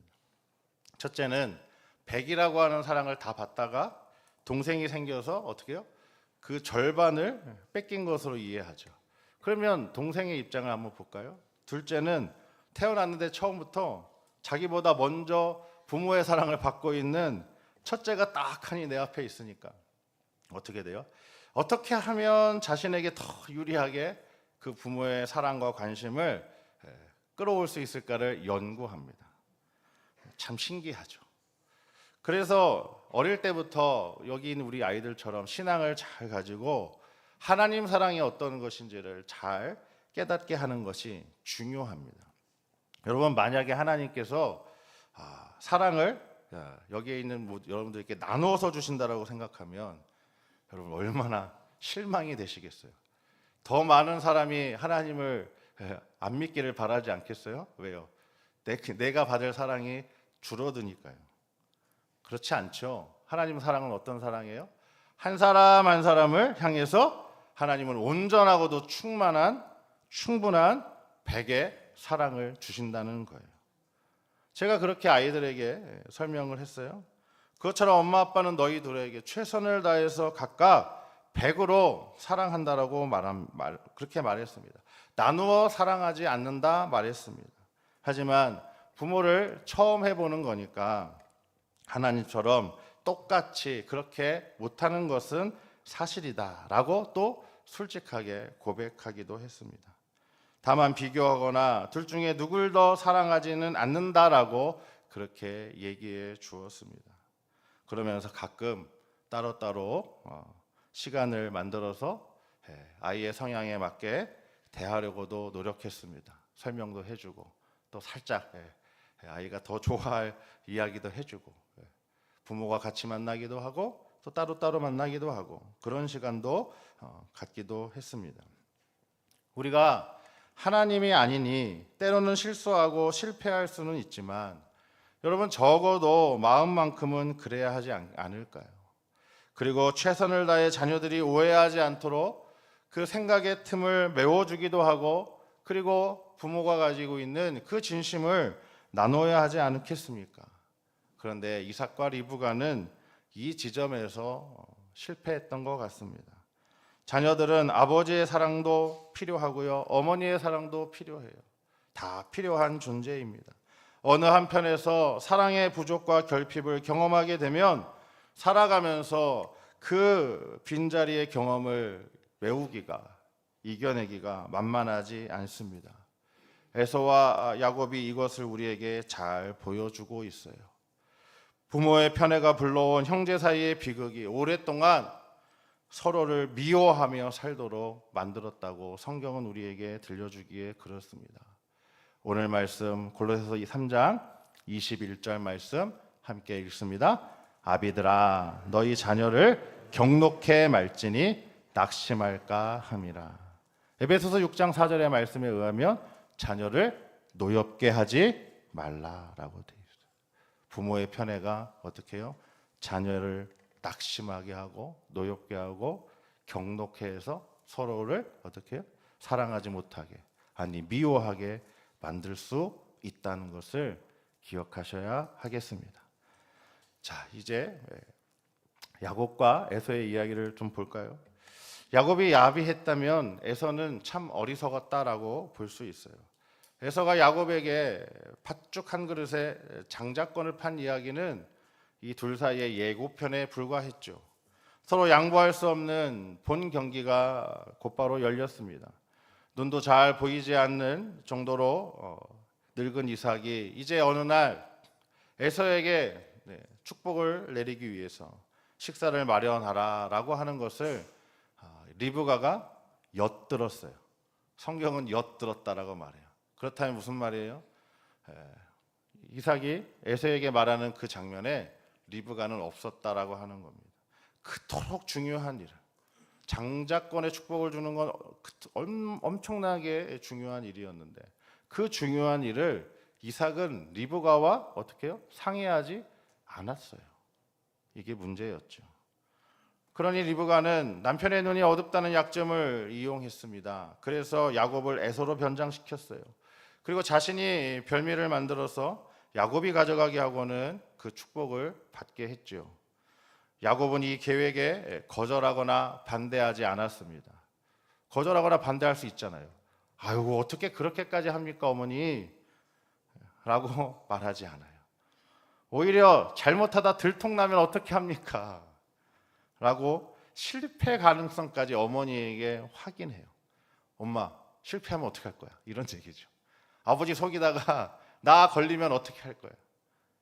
첫째는 100이라고 하는 사랑을 다 받다가 동생이 생겨서 어떻게 해요? 그 절반을 뺏긴 것으로 이해하죠. 그러면 동생의 입장을 한번 볼까요? 둘째는 태어났는데 처음부터 자기보다 먼저 부모의 사랑을 받고 있는 첫째가 딱하니 내 앞에 있으니까 어떻게 돼요? 어떻게 하면 자신에게 더 유리하게 그 부모의 사랑과 관심을 끌어올 수 있을까를 연구합니다. 참 신기하죠. 그래서 어릴 때부터 여기 있는 우리 아이들처럼 신앙을 잘 가지고 하나님 사랑이 어떤 것인지를 잘 깨닫게 하는 것이 중요합니다. 여러분 만약에 하나님께서 사랑을 여기에 있는 여러분들께 나누어서 주신다라고 생각하면 여러분 얼마나 실망이 되시겠어요. 더 많은 사람이 하나님을 안 믿기를 바라지 않겠어요? 왜요? 내가 받을 사랑이 줄어드니까요. 그렇지 않죠. 하나님 사랑은 어떤 사랑이에요? 한 사람 한 사람을 향해서 하나님은 온전하고도 충분한 100의 사랑을 주신다는 거예요. 제가 그렇게 아이들에게 설명을 했어요. 그것처럼 엄마 아빠는 너희들에게 최선을 다해서 각각 100으로 사랑한다라고 그렇게 말했습니다. 나누어 사랑하지 않는다 말했습니다. 하지만 부모를 처음 해보는 거니까 하나님처럼 똑같이 그렇게 못하는 것은 사실이다라고 또 솔직하게 고백하기도 했습니다. 다만 비교하거나 둘 중에 누굴 더 사랑하지는 않는다라고 그렇게 얘기해 주었습니다. 그러면서 가끔 따로따로 시간을 만들어서 아이의 성향에 맞게 대하려고도 노력했습니다. 설명도 해주고 또 살짝 아이가 더 좋아할 이야기도 해주고 부모가 같이 만나기도 하고 또 따로따로 만나기도 하고 그런 시간도 갖기도 했습니다. 우리가 하나님이 아니니 때로는 실수하고 실패할 수는 있지만 여러분 적어도 마음만큼은 그래야 하지 않을까요? 그리고 최선을 다해 자녀들이 오해하지 않도록 그 생각의 틈을 메워주기도 하고 그리고 부모가 가지고 있는 그 진심을 나눠야 하지 않겠습니까? 그런데 이삭과 리브가는 이 지점에서 실패했던 것 같습니다. 자녀들은 아버지의 사랑도 필요하고요, 어머니의 사랑도 필요해요. 다 필요한 존재입니다. 어느 한편에서 사랑의 부족과 결핍을 경험하게 되면 살아가면서 그 빈자리의 경험을 메우기가, 이겨내기가 만만하지 않습니다. 에서와 야곱이 이것을 우리에게 잘 보여주고 있어요. 부모의 편애가 불러온 형제 사이의 비극이 오랫동안 서로를 미워하며 살도록 만들었다고 성경은 우리에게 들려주기에 그렇습니다. 오늘 말씀 골로새서 3장 21절 말씀 함께 읽습니다. 아비들아 너희 자녀를 경록해 말지니 낙심할까 함이라. 에베소서 6장 4절의 말씀에 의하면 자녀를 노엽게 하지 말라라고 되어 있어요. 부모의 편애가 어떻게 해요? 자녀를 낙심하게 하고 노엽게 하고 경록해 해서 서로를 어떻게 해요? 사랑하지 못하게, 아니 미워하게 만들 수 있다는 것을 기억하셔야 하겠습니다. 자, 이제 야곱과 에서의 이야기를 좀 볼까요? 야곱이 야비했다면 에서는 참 어리석었다라고 볼 수 있어요. 에서가 야곱에게 팥죽 한 그릇에 장자권을 판 이야기는 이 둘 사이의 예고편에 불과했죠. 서로 양보할 수 없는 본 경기가 곧바로 열렸습니다. 눈도 잘 보이지 않는 정도로 늙은 이삭이 이제 어느 날 에서에게 축복을 내리기 위해서 식사를 마련하라라고 하는 것을 리브가가 엿들었어요. 성경은 엿들었다라고 말해요. 그렇다면 무슨 말이에요? 이삭이 에서에게 말하는 그 장면에 리브가는 없었다라고 하는 겁니다. 그토록 중요한 일을, 장자권의 축복을 주는 건 엄청나게 중요한 일이었는데 그 중요한 일을 이삭은 리브가와 어떻게 해요? 상의하지 않았어요. 이게 문제였죠. 그러니 리브가는 남편의 눈이 어둡다는 약점을 이용했습니다. 그래서 야곱을 에서로 변장시켰어요. 그리고 자신이 별미를 만들어서 야곱이 가져가게 하고는 그 축복을 받게 했죠. 야곱은 이 계획에 거절하거나 반대하지 않았습니다. 거절하거나 반대할 수 있잖아요. 아이고 어떻게 그렇게까지 합니까 어머니? 라고 말하지 않아요. 오히려 잘못하다 들통나면 어떻게 합니까? 라고 실패 가능성까지 어머니에게 확인해요. 엄마 실패하면 어떻게 할 거야? 이런 얘기죠. 아버지 속이다가 나 걸리면 어떻게 할 거야?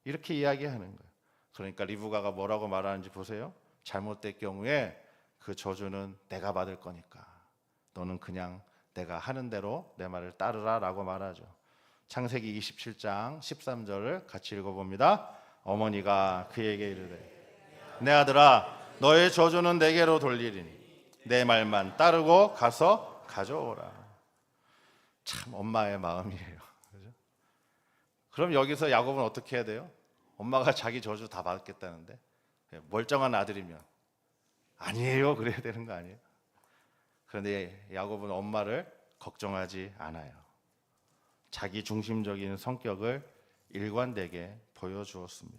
이렇게 이야기하는 거예요. 그러니까 리브가가 뭐라고 말하는지 보세요. 잘못될 경우에 그 저주는 내가 받을 거니까 너는 그냥 내가 하는 대로 내 말을 따르라 라고 말하죠. 창세기 27장 13절을 같이 읽어봅니다. 어머니가 그에게 이르되 내 아들아 너의 저주는 내게로 돌리리니 내 말만 따르고 가서 가져오라. 참 엄마의 마음이에요. 그죠? 그럼 여기서 야곱은 어떻게 해야 돼요? 엄마가 자기 저주 다 받겠다는데 멀쩡한 아들이면 아니에요 그래야 되는 거 아니에요? 그런데 야곱은 엄마를 걱정하지 않아요. 자기 중심적인 성격을 일관되게 보여주었습니다.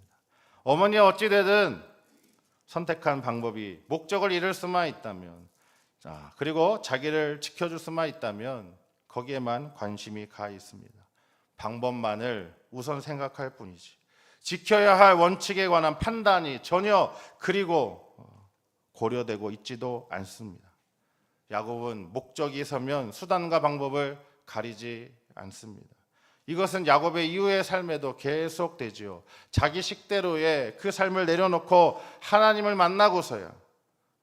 어머니가 어찌되든 선택한 방법이 목적을 이룰 수만 있다면, 그리고 자기를 지켜줄 수만 있다면 거기에만 관심이 가 있습니다. 방법만을 우선 생각할 뿐이지 지켜야 할 원칙에 관한 판단이 전혀 그리고 고려되고 있지도 않습니다. 야곱은 목적이 서면 수단과 방법을 가리지 않습니다. 이것은 야곱의 이후의 삶에도 계속되지요. 자기 식대로의 그 삶을 내려놓고 하나님을 만나고서야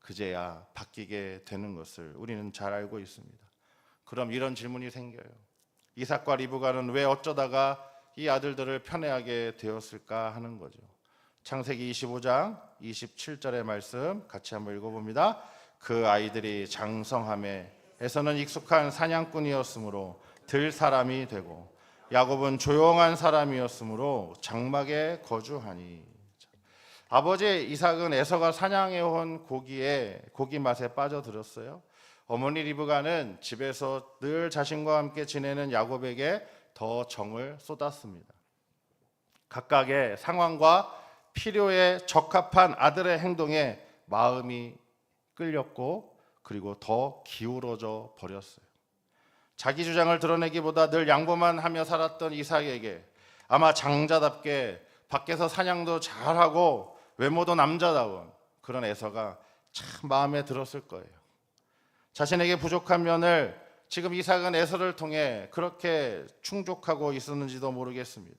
그제야 바뀌게 되는 것을 우리는 잘 알고 있습니다. 그럼 이런 질문이 생겨요. 이삭과 리브가는 왜 어쩌다가 이 아들들을 편애하게 되었을까 하는 거죠. 창세기 25장 27절의 말씀 같이 한번 읽어봅니다. 그 아이들이 장성함에 에서는 익숙한 사냥꾼이었으므로 들 사람이 되고 야곱은 조용한 사람이었으므로 장막에 거주하니. 아버지 이삭은 에서가 사냥해온 고기 맛에 빠져들었어요. 어머니 리브가는 집에서 늘 자신과 함께 지내는 야곱에게 더 정을 쏟았습니다. 각각의 상황과 필요에 적합한 아들의 행동에 마음이 끌렸고 그리고 더 기울어져 버렸어요. 자기 주장을 드러내기보다 늘 양보만 하며 살았던 이삭에게 아마 장자답게 밖에서 사냥도 잘하고 외모도 남자다운 그런 에서가 참 마음에 들었을 거예요. 자신에게 부족한 면을 지금 이삭은 에서를 통해 그렇게 충족하고 있었는지도 모르겠습니다.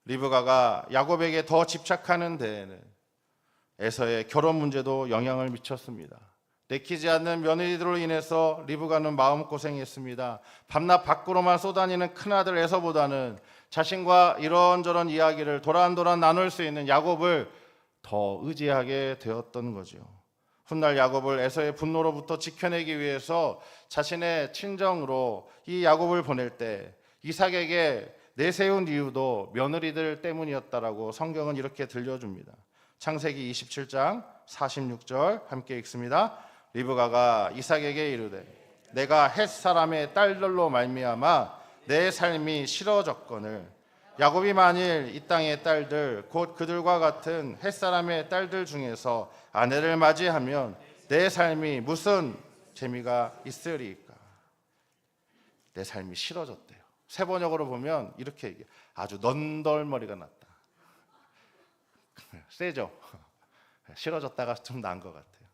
리브가가 야곱에게 더 집착하는 데에는 에서의 결혼 문제도 영향을 미쳤습니다. 내키지 않는 며느리들로 인해서 리브가는 마음고생했습니다. 밤낮 밖으로만 쏘다니는 큰아들 에서보다는 자신과 이런저런 이야기를 도란도란 나눌 수 있는 야곱을 더 의지하게 되었던 거죠. 훗날 야곱을 에서의 분노로부터 지켜내기 위해서 자신의 친정으로 이 야곱을 보낼 때 이삭에게 내세운 이유도 며느리들 때문이었다라고 성경은 이렇게 들려줍니다. 창세기 27장 46절 함께 읽습니다. 리브가가 이삭에게 이르되 내가 헷 사람의 딸들로 말미암아 내 삶이 싫어졌거늘 야곱이 만일 이 땅의 딸들 곧 그들과 같은 헷 사람의 딸들 중에서 아내를 맞이하면 내 삶이 무슨 재미가 있으리까. 내 삶이 싫어졌대요. 세번역으로 보면 이렇게 얘기해요. 아주 넌덜머리가 났다. 세죠? 싫어졌다가 좀 나은 것 같아요.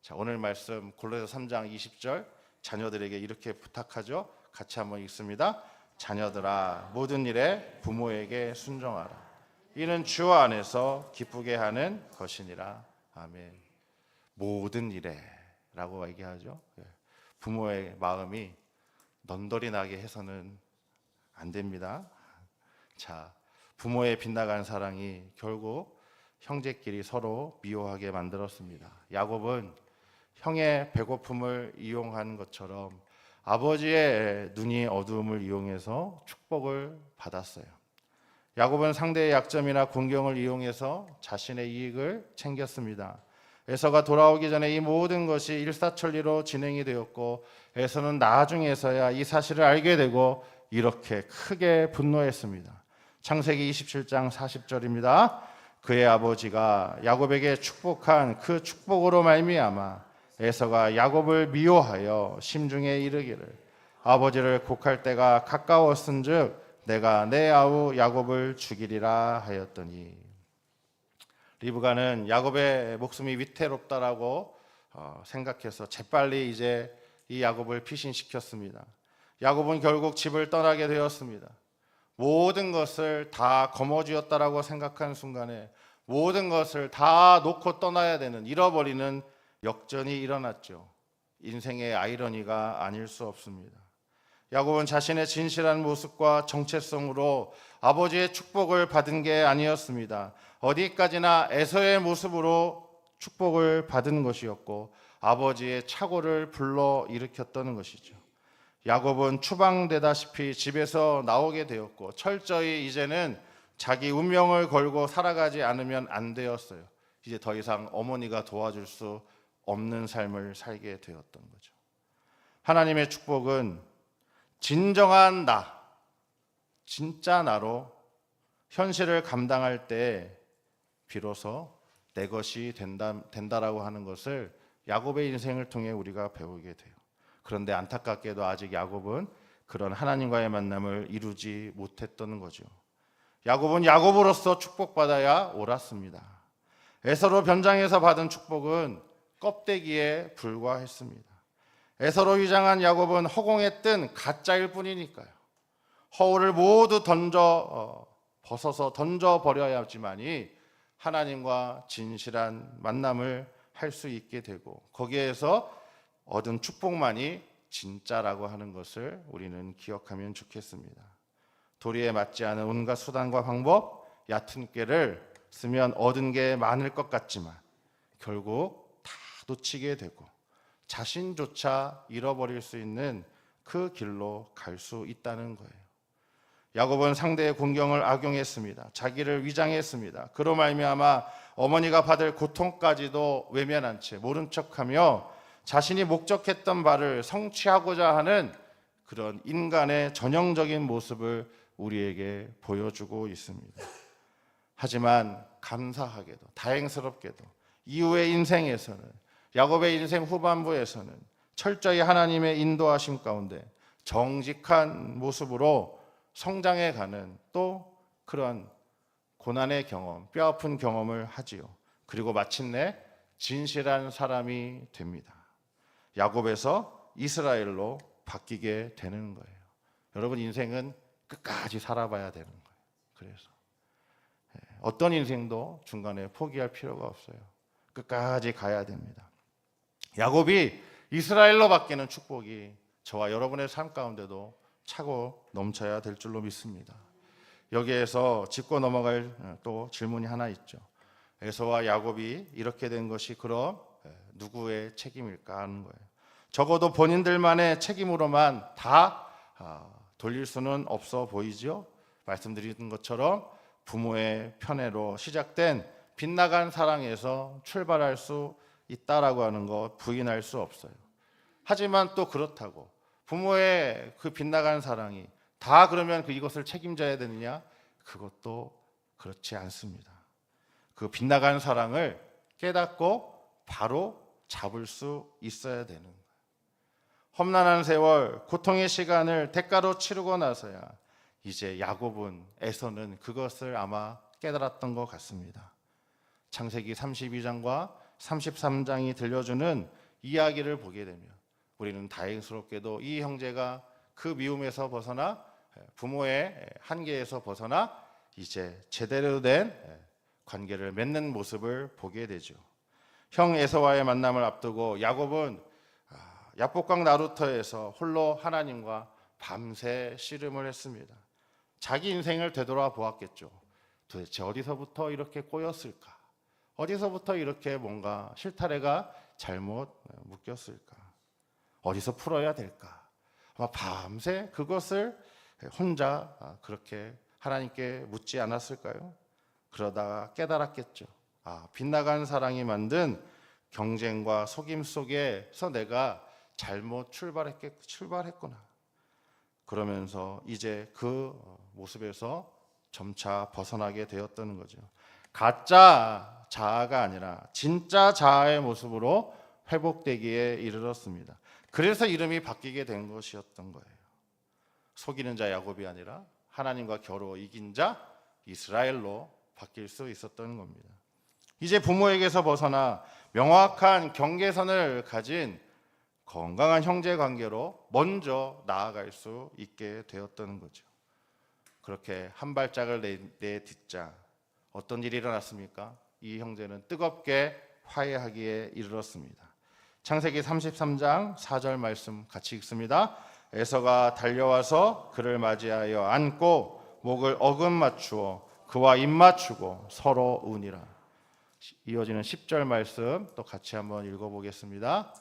자, 오늘 말씀 골로새 3장 20절 자녀들에게 이렇게 부탁하죠. 같이 한번 읽습니다. 자녀들아 모든 일에 부모에게 순종하라. 이는 주 안에서 기쁘게 하는 것이니라. 아멘. 모든 일에 라고 얘기하죠. 부모의 마음이 넌덜이 나게 해서는 안 됩니다. 자, 부모의 빗나간 사랑이 결국 형제끼리 서로 미워하게 만들었습니다. 야곱은 형의 배고픔을 이용한 것처럼 아버지의 눈이 어두움을 이용해서 축복을 받았어요. 야곱은 상대의 약점이나 공경을 이용해서 자신의 이익을 챙겼습니다. 에서가 돌아오기 전에 이 모든 것이 일사천리로 진행이 되었고 에서는 나중에서야 이 사실을 알게 되고 이렇게 크게 분노했습니다. 창세기 27장 40절입니다. 그의 아버지가 야곱에게 축복한 그 축복으로 말미암아 에서가 야곱을 미워하여 심중에 이르기를 아버지를 곡할 때가 가까웠은즉 내가 내 아우 야곱을 죽이리라 하였더니. 리브가는 야곱의 목숨이 위태롭다라고 생각해서 재빨리 이제 이 야곱을 피신시켰습니다. 야곱은 결국 집을 떠나게 되었습니다. 모든 것을 다 거머쥐었다라고 생각한 순간에 모든 것을 다 놓고 떠나야 되는, 잃어버리는 역전이 일어났죠. 인생의 아이러니가 아닐 수 없습니다. 야곱은 자신의 진실한 모습과 정체성으로 아버지의 축복을 받은 게 아니었습니다. 어디까지나 에서의 모습으로 축복을 받은 것이었고 아버지의 착오를 불러 일으켰던 것이죠. 야곱은 추방되다시피 집에서 나오게 되었고 철저히 이제는 자기 운명을 걸고 살아가지 않으면 안 되었어요. 이제 더 이상 어머니가 도와줄 수 없는 삶을 살게 되었던 거죠. 하나님의 축복은 진정한 나, 진짜 나로 현실을 감당할 때 비로소 내 것이 된다라고 하는 것을 야곱의 인생을 통해 우리가 배우게 돼요. 그런데 안타깝게도 아직 야곱은 그런 하나님과의 만남을 이루지 못했던 거죠. 야곱은 야곱으로서 축복받아야 옳았습니다. 에서로 변장해서 받은 축복은 껍데기에 불과했습니다. 에서로 위장한 야곱은 허공에 뜬 가짜일 뿐이니까요. 허울을 모두 벗어서 던져버려야 하지만이 하나님과 진실한 만남을 할 수 있게 되고 거기에서 얻은 축복만이 진짜라고 하는 것을 우리는 기억하면 좋겠습니다. 도리에 맞지 않은 온갖 수단과 방법, 얕은 꾀를 쓰면 얻은 게 많을 것 같지만 결국 다 놓치게 되고 자신조차 잃어버릴 수 있는 그 길로 갈 수 있다는 거예요. 야곱은 상대의 공경을 악용했습니다. 자기를 위장했습니다. 그로 말미암아 어머니가 받을 고통까지도 외면한 채 모른 척하며 자신이 목적했던 바를 성취하고자 하는 그런 인간의 전형적인 모습을 우리에게 보여주고 있습니다. 하지만 감사하게도 다행스럽게도 이후의 인생에서는 야곱의 인생 후반부에서는 철저히 하나님의 인도하심 가운데 정직한 모습으로 성장해가는 또 그런 고난의 경험, 뼈아픈 경험을 하지요. 그리고 마침내 진실한 사람이 됩니다. 야곱에서 이스라엘로 바뀌게 되는 거예요. 여러분 인생은 끝까지 살아봐야 되는 거예요. 그래서 어떤 인생도 중간에 포기할 필요가 없어요. 끝까지 가야 됩니다. 야곱이 이스라엘로 바뀌는 축복이 저와 여러분의 삶 가운데도 차고 넘쳐야 될 줄로 믿습니다. 여기에서 짚고 넘어갈 또 질문이 하나 있죠. 에서와 야곱이 이렇게 된 것이 그럼 누구의 책임일까 하는 거예요. 적어도 본인들만의 책임으로만 다 돌릴 수는 없어 보이죠. 말씀드린 것처럼 부모의 편애로 시작된 빗나간 사랑에서 출발할 수 있다라고 하는 것 부인할 수 없어요. 하지만 또 그렇다고 부모의 그 빗나간 사랑이 다 그러면 이것을 책임져야 되느냐? 그것도 그렇지 않습니다. 그 빗나간 사랑을 깨닫고 바로 잡을 수 있어야 되는 거예요. 험난한 세월, 고통의 시간을 대가로 치르고 나서야 이제 야곱은 에서는 그것을 아마 깨달았던 것 같습니다. 창세기 32장과 33장이 들려주는 이야기를 보게 되면 우리는 다행스럽게도 이 형제가 그 미움에서 벗어나 부모의 한계에서 벗어나 이제 제대로 된 관계를 맺는 모습을 보게 되죠. 형 에서와의 만남을 앞두고 야곱은 야복강 나루터에서 홀로 하나님과 밤새 씨름을 했습니다. 자기 인생을 되돌아 보았겠죠. 도대체 어디서부터 이렇게 꼬였을까? 어디서부터 이렇게 뭔가 실타래가 잘못 묶였을까? 어디서 풀어야 될까? 아마 밤새 그것을 혼자 그렇게 하나님께 묻지 않았을까요? 그러다가 깨달았겠죠. 빗나간 사랑이 만든 경쟁과 속임 속에서 내가 잘못 출발했구나. 그러면서 이제 그 모습에서 점차 벗어나게 되었다는 거죠. 가짜 자아가 아니라 진짜 자아의 모습으로 회복되기에 이르렀습니다. 그래서 이름이 바뀌게 된 것이었던 거예요. 속이는 자 야곱이 아니라 하나님과 겨루어 이긴 자 이스라엘로 바뀔 수 있었던 겁니다. 이제 부모에게서 벗어나 명확한 경계선을 가진 건강한 형제 관계로 먼저 나아갈 수 있게 되었던 거죠. 그렇게 한 발짝을 내딛자 어떤 일이 일어났습니까? 이 형제는 뜨겁게 화해하기에 이르렀습니다. 창세기 33장 4절 말씀 같이 읽습니다. 에서가 달려와서 그를 맞이하여 안고 목을 어금 맞추어 그와 입 맞추고 서로 우니라. 이어지는 10절 말씀 또 같이 한번 읽어보겠습니다.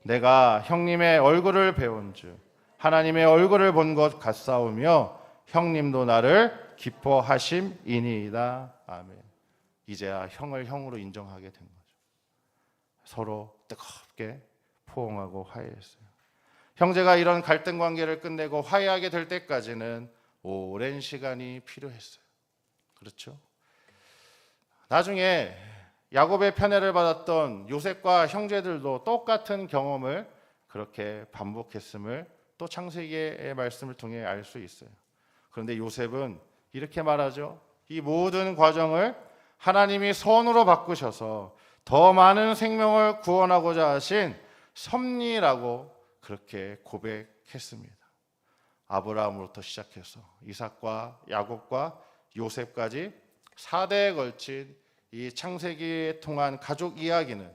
내가 형님의 얼굴을 배운즉 하나님의 얼굴을 본 것 같사오며 형님도 나를 기뻐하심이니이다. 아멘. 이제야 형을 형으로 인정하게 된 거죠. 서로 뜨겁게 포옹하고 화해했어요. 형제가 이런 갈등 관계를 끝내고 화해하게 될 때까지는 오랜 시간이 필요했어요. 그렇죠? 나중에 야곱의 편애를 받았던 요셉과 형제들도 똑같은 경험을 그렇게 반복했음을 또 창세기의 말씀을 통해 알 수 있어요. 그런데 요셉은 이렇게 말하죠. 이 모든 과정을 하나님이 선으로 바꾸셔서 더 많은 생명을 구원하고자 하신 섭리라고 그렇게 고백했습니다. 아브라함으로부터 시작해서 이삭과 야곱과 요셉까지 4대에 걸친 이 창세기에 통한 가족 이야기는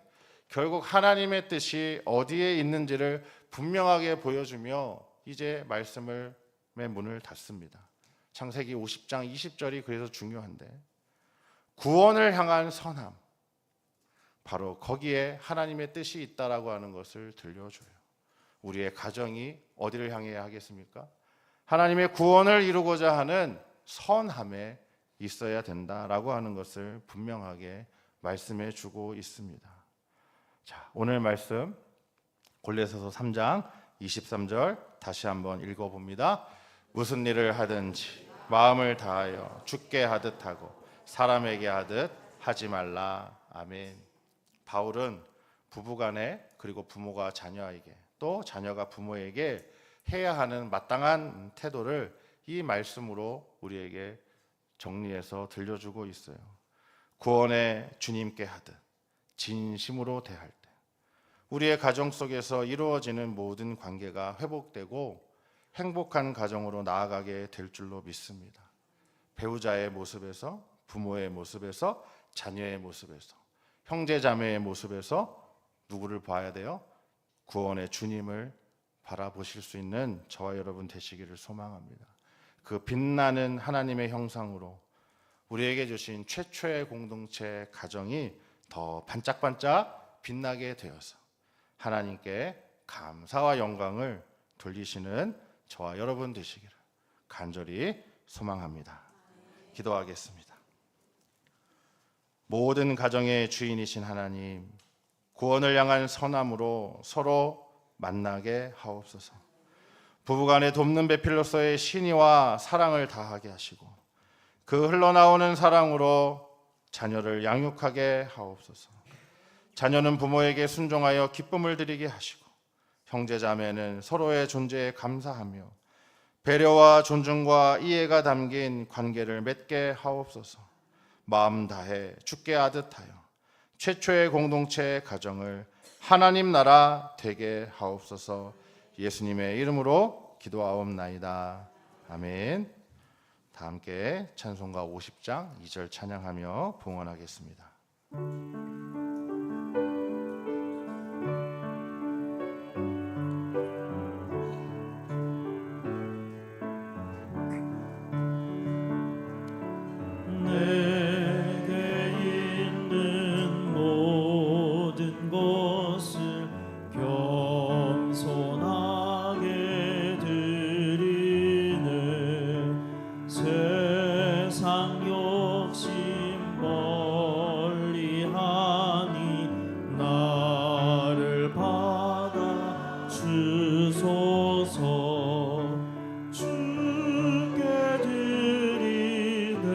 결국 하나님의 뜻이 어디에 있는지를 분명하게 보여주며 이제 말씀의 문을 닫습니다. 창세기 50장 20절이 그래서 중요한데 구원을 향한 선함, 바로 거기에 하나님의 뜻이 있다라고 하는 것을 들려줘요. 우리의 가정이 어디를 향해야 하겠습니까? 하나님의 구원을 이루고자 하는 선함에 있어야 된다라고 하는 것을 분명하게 말씀해 주고 있습니다. 자, 오늘 말씀 골로새서 3장 23절 다시 한번 읽어봅니다. 무슨 일을 하든지 마음을 다하여 주께 하듯 하고 사람에게 하듯 하지 말라. 아멘. 바울은 부부간에 그리고 부모가 자녀에게 또 자녀가 부모에게 해야 하는 마땅한 태도를 이 말씀으로 우리에게 정리해서 들려주고 있어요. 구원의 주님께 하듯 진심으로 대할 때 우리의 가정 속에서 이루어지는 모든 관계가 회복되고 행복한 가정으로 나아가게 될 줄로 믿습니다. 배우자의 모습에서, 부모의 모습에서, 자녀의 모습에서, 형제 자매의 모습에서 누구를 봐야 돼요? 구원의 주님을 바라보실 수 있는 저와 여러분 되시기를 소망합니다. 그 빛나는 하나님의 형상으로 우리에게 주신 최초의 공동체 가정이 더 반짝반짝 빛나게 되어서 하나님께 감사와 영광을 돌리시는 저와 여러분 되시기를 간절히 소망합니다. 기도하겠습니다. 모든 가정의 주인이신 하나님, 구원을 향한 선함으로 서로 만나게 하옵소서. 부부간의 돕는 배필로서의 신의와 사랑을 다하게 하시고 그 흘러나오는 사랑으로 자녀를 양육하게 하옵소서. 자녀는 부모에게 순종하여 기쁨을 드리게 하시고 형제자매는 서로의 존재에 감사하며 배려와 존중과 이해가 담긴 관계를 맺게 하옵소서. 마음 다해 주께 하듯하여 최초의 공동체 가정을 하나님 나라 되게 하옵소서. 예수님의 이름으로 기도하옵나이다. 아멘. 다 함께 찬송가 50장 2절 찬양하며 봉헌하겠습니다. 내게 있는 모든 것을 겸손하게 드리네. 세상 욕심 멀리하니 나를 받아 주소서. 주께 드리네.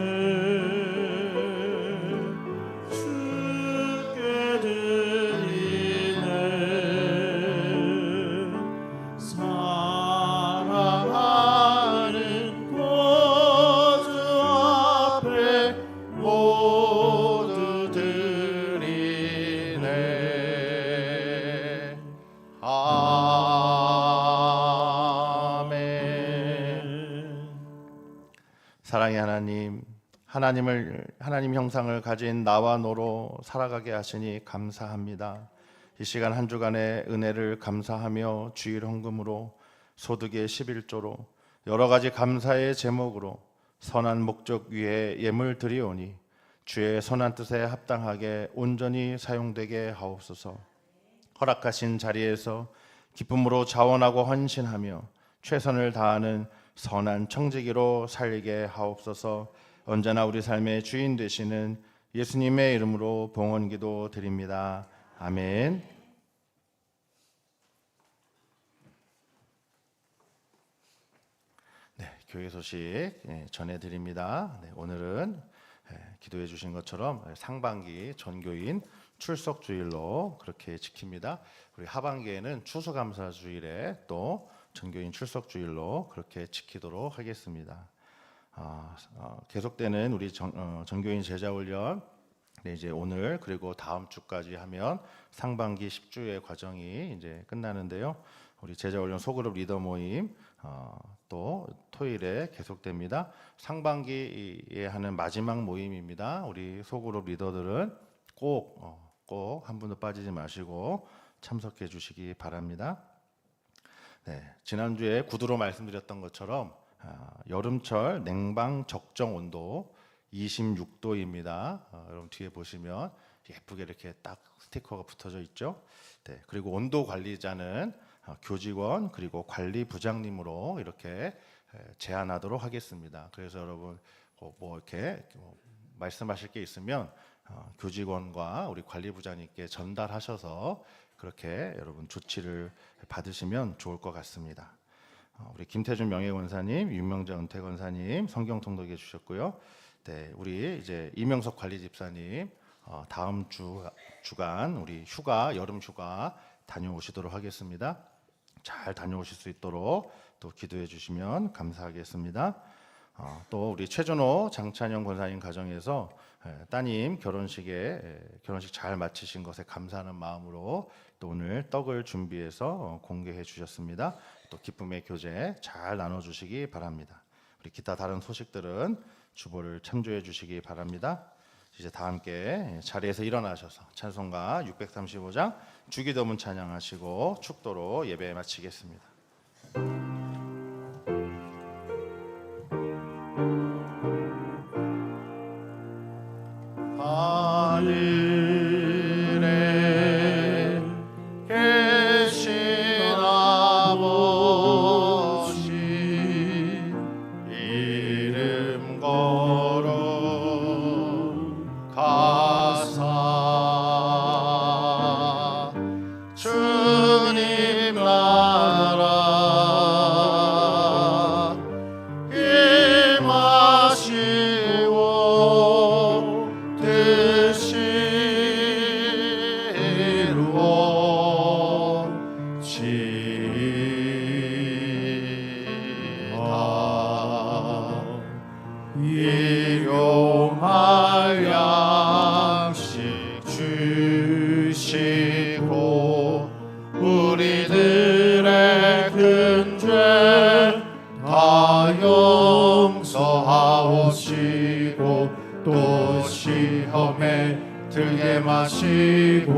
주께 드리네. 사랑하는 구주 앞에 모두 드리네. 아멘. 사랑의 하나님, 하나님 형상을 가진 나와 너로 살아가게 하시니 감사합니다. 이 시간 한 주간의 은혜를 감사하며 주일 헌금으로 소득의 11조로 여러 가지 감사의 제목으로 선한 목적 위에 예물 드리오니 주의 선한 뜻에 합당하게 온전히 사용되게 하옵소서. 허락하신 자리에서 기쁨으로 자원하고 헌신하며 최선을 다하는 선한 청지기로 살게 하옵소서. 언제나 우리 삶의 주인 되시는 예수님의 이름으로 봉헌기도 드립니다. 아멘. 네, 교회 소식 전해드립니다. 네, 오늘은 기도해 주신 것처럼 상반기 전교인 출석 주일로 그렇게 지킵니다. 우리 하반기에는 추수감사 주일에 또 전교인 출석 주일로 그렇게 지키도록 하겠습니다. 계속되는 우리 전교인 제자훈련 이제 오늘 그리고 다음 주까지 하면 상반기 10주의 과정이 이제 끝나는데요. 우리 제자훈련 소그룹 리더 모임 또 토요일에 계속됩니다. 상반기에 하는 마지막 모임입니다. 우리 소그룹 리더들은 꼭 한 분도 빠지지 마시고 참석해 주시기 바랍니다. 네, 지난주에 구두로 말씀드렸던 것처럼 여름철 냉방 적정 온도 26도입니다. 여러분 뒤에 보시면 예쁘게 이렇게 딱 스티커가 붙어져 있죠. 네, 그리고 온도 관리자는 교직원 그리고 관리부장님으로 이렇게 제안하도록 하겠습니다. 그래서 여러분 뭐 이렇게 말씀하실 게 있으면 교직원과 우리 관리부장님께 전달하셔서 그렇게 여러분 조치를 받으시면 좋을 것 같습니다. 우리 김태준 명예권사님, 윤명자 은퇴권사님 성경 통독해 주셨고요. 네, 우리 이제 이명석 관리 집사님 다음 주간 우리 휴가 여름 휴가 다녀오시도록 하겠습니다. 잘 다녀오실 수 있도록 또 기도해 주시면 감사하겠습니다. 또 우리 최준호 장찬영 권사님 가정에서 따님 결혼식 잘 마치신 것에 감사하는 마음으로 또 오늘 떡을 준비해서 공개해 주셨습니다. 또 기쁨의 교제 잘 나눠 주시기 바랍니다. 우리 기타 다른 소식들은 주보를 참조해 주시기 바랍니다. 이제 다 함께 자리에서 일어나셔서 찬송가 635장 주기도문 찬양하시고 축도로 예배 마치겠습니다. 하늘에 계신 아버지 이름 걸어 가사 주님 나라 임하시고 뜻이 이루어지이다. 일용할 양식 주시고 우리들의 큰 죄 다 용서하옵시고 또 시험에 들게 마시고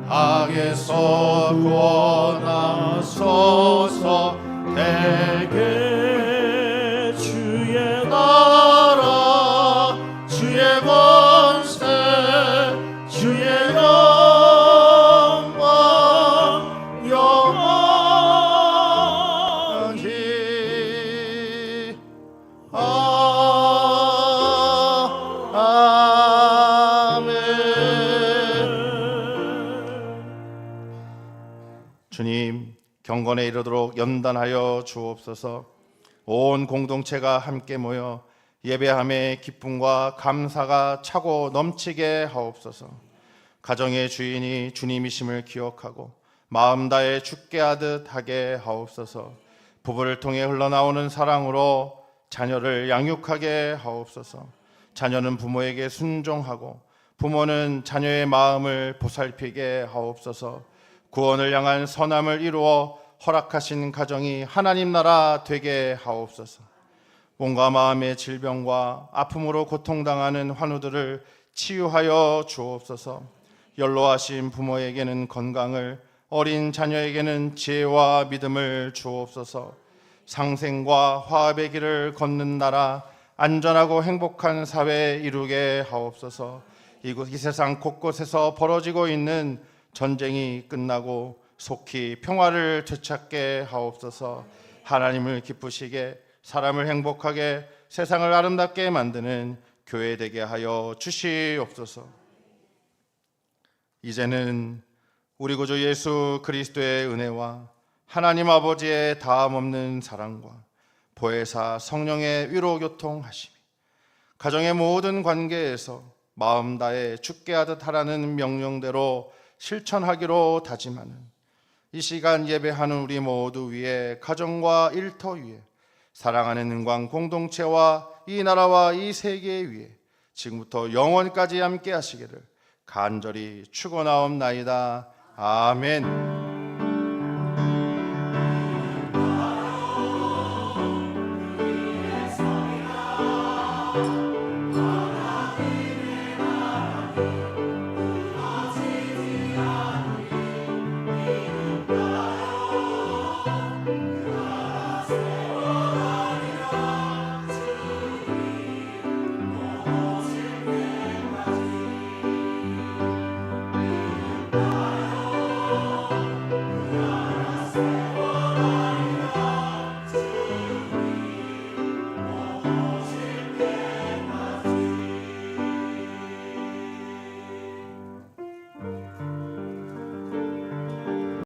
악에서 구원하소서. 대개 주의 나라 주의 권세 주의 영광 영원히 주님 경건에 이르도록 연단하여 주옵소서. 온 공동체가 함께 모여 예배함의 기쁨과 감사가 차고 넘치게 하옵소서. 가정의 주인이 주님이심을 기억하고 마음 다해 주께 하듯 하게 하옵소서. 부부를 통해 흘러나오는 사랑으로 자녀를 양육하게 하옵소서. 자녀는 부모에게 순종하고 부모는 자녀의 마음을 보살피게 하옵소서. 구원을 향한 선함을 이루어 허락하신 가정이 하나님 나라 되게 하옵소서. 몸과 마음의 질병과 아픔으로 고통당하는 환우들을 치유하여 주옵소서. 연로하신 부모에게는 건강을, 어린 자녀에게는 지혜와 믿음을 주옵소서. 상생과 화합의 길을 걷는 나라, 안전하고 행복한 사회 이루게 하옵소서. 이 세상 곳곳에서 벌어지고 있는 전쟁이 끝나고 속히 평화를 되찾게 하옵소서. 하나님을 기쁘시게, 사람을 행복하게, 세상을 아름답게 만드는 교회 되게 하여 주시옵소서. 이제는 우리 구주 예수 그리스도의 은혜와 하나님 아버지의 다함없는 사랑과 보혜사 성령의 위로 교통하심이 가정의 모든 관계에서 마음 다해 주께 하듯 하라는 명령대로 실천하기로 다짐하는 이 시간 예배하는 우리 모두 위에, 가정과 일터 위에, 사랑하는 은광 공동체와 이 나라와 이 세계 위에 지금부터 영원까지 함께 하시기를 간절히 축원하옵나이다. 아멘.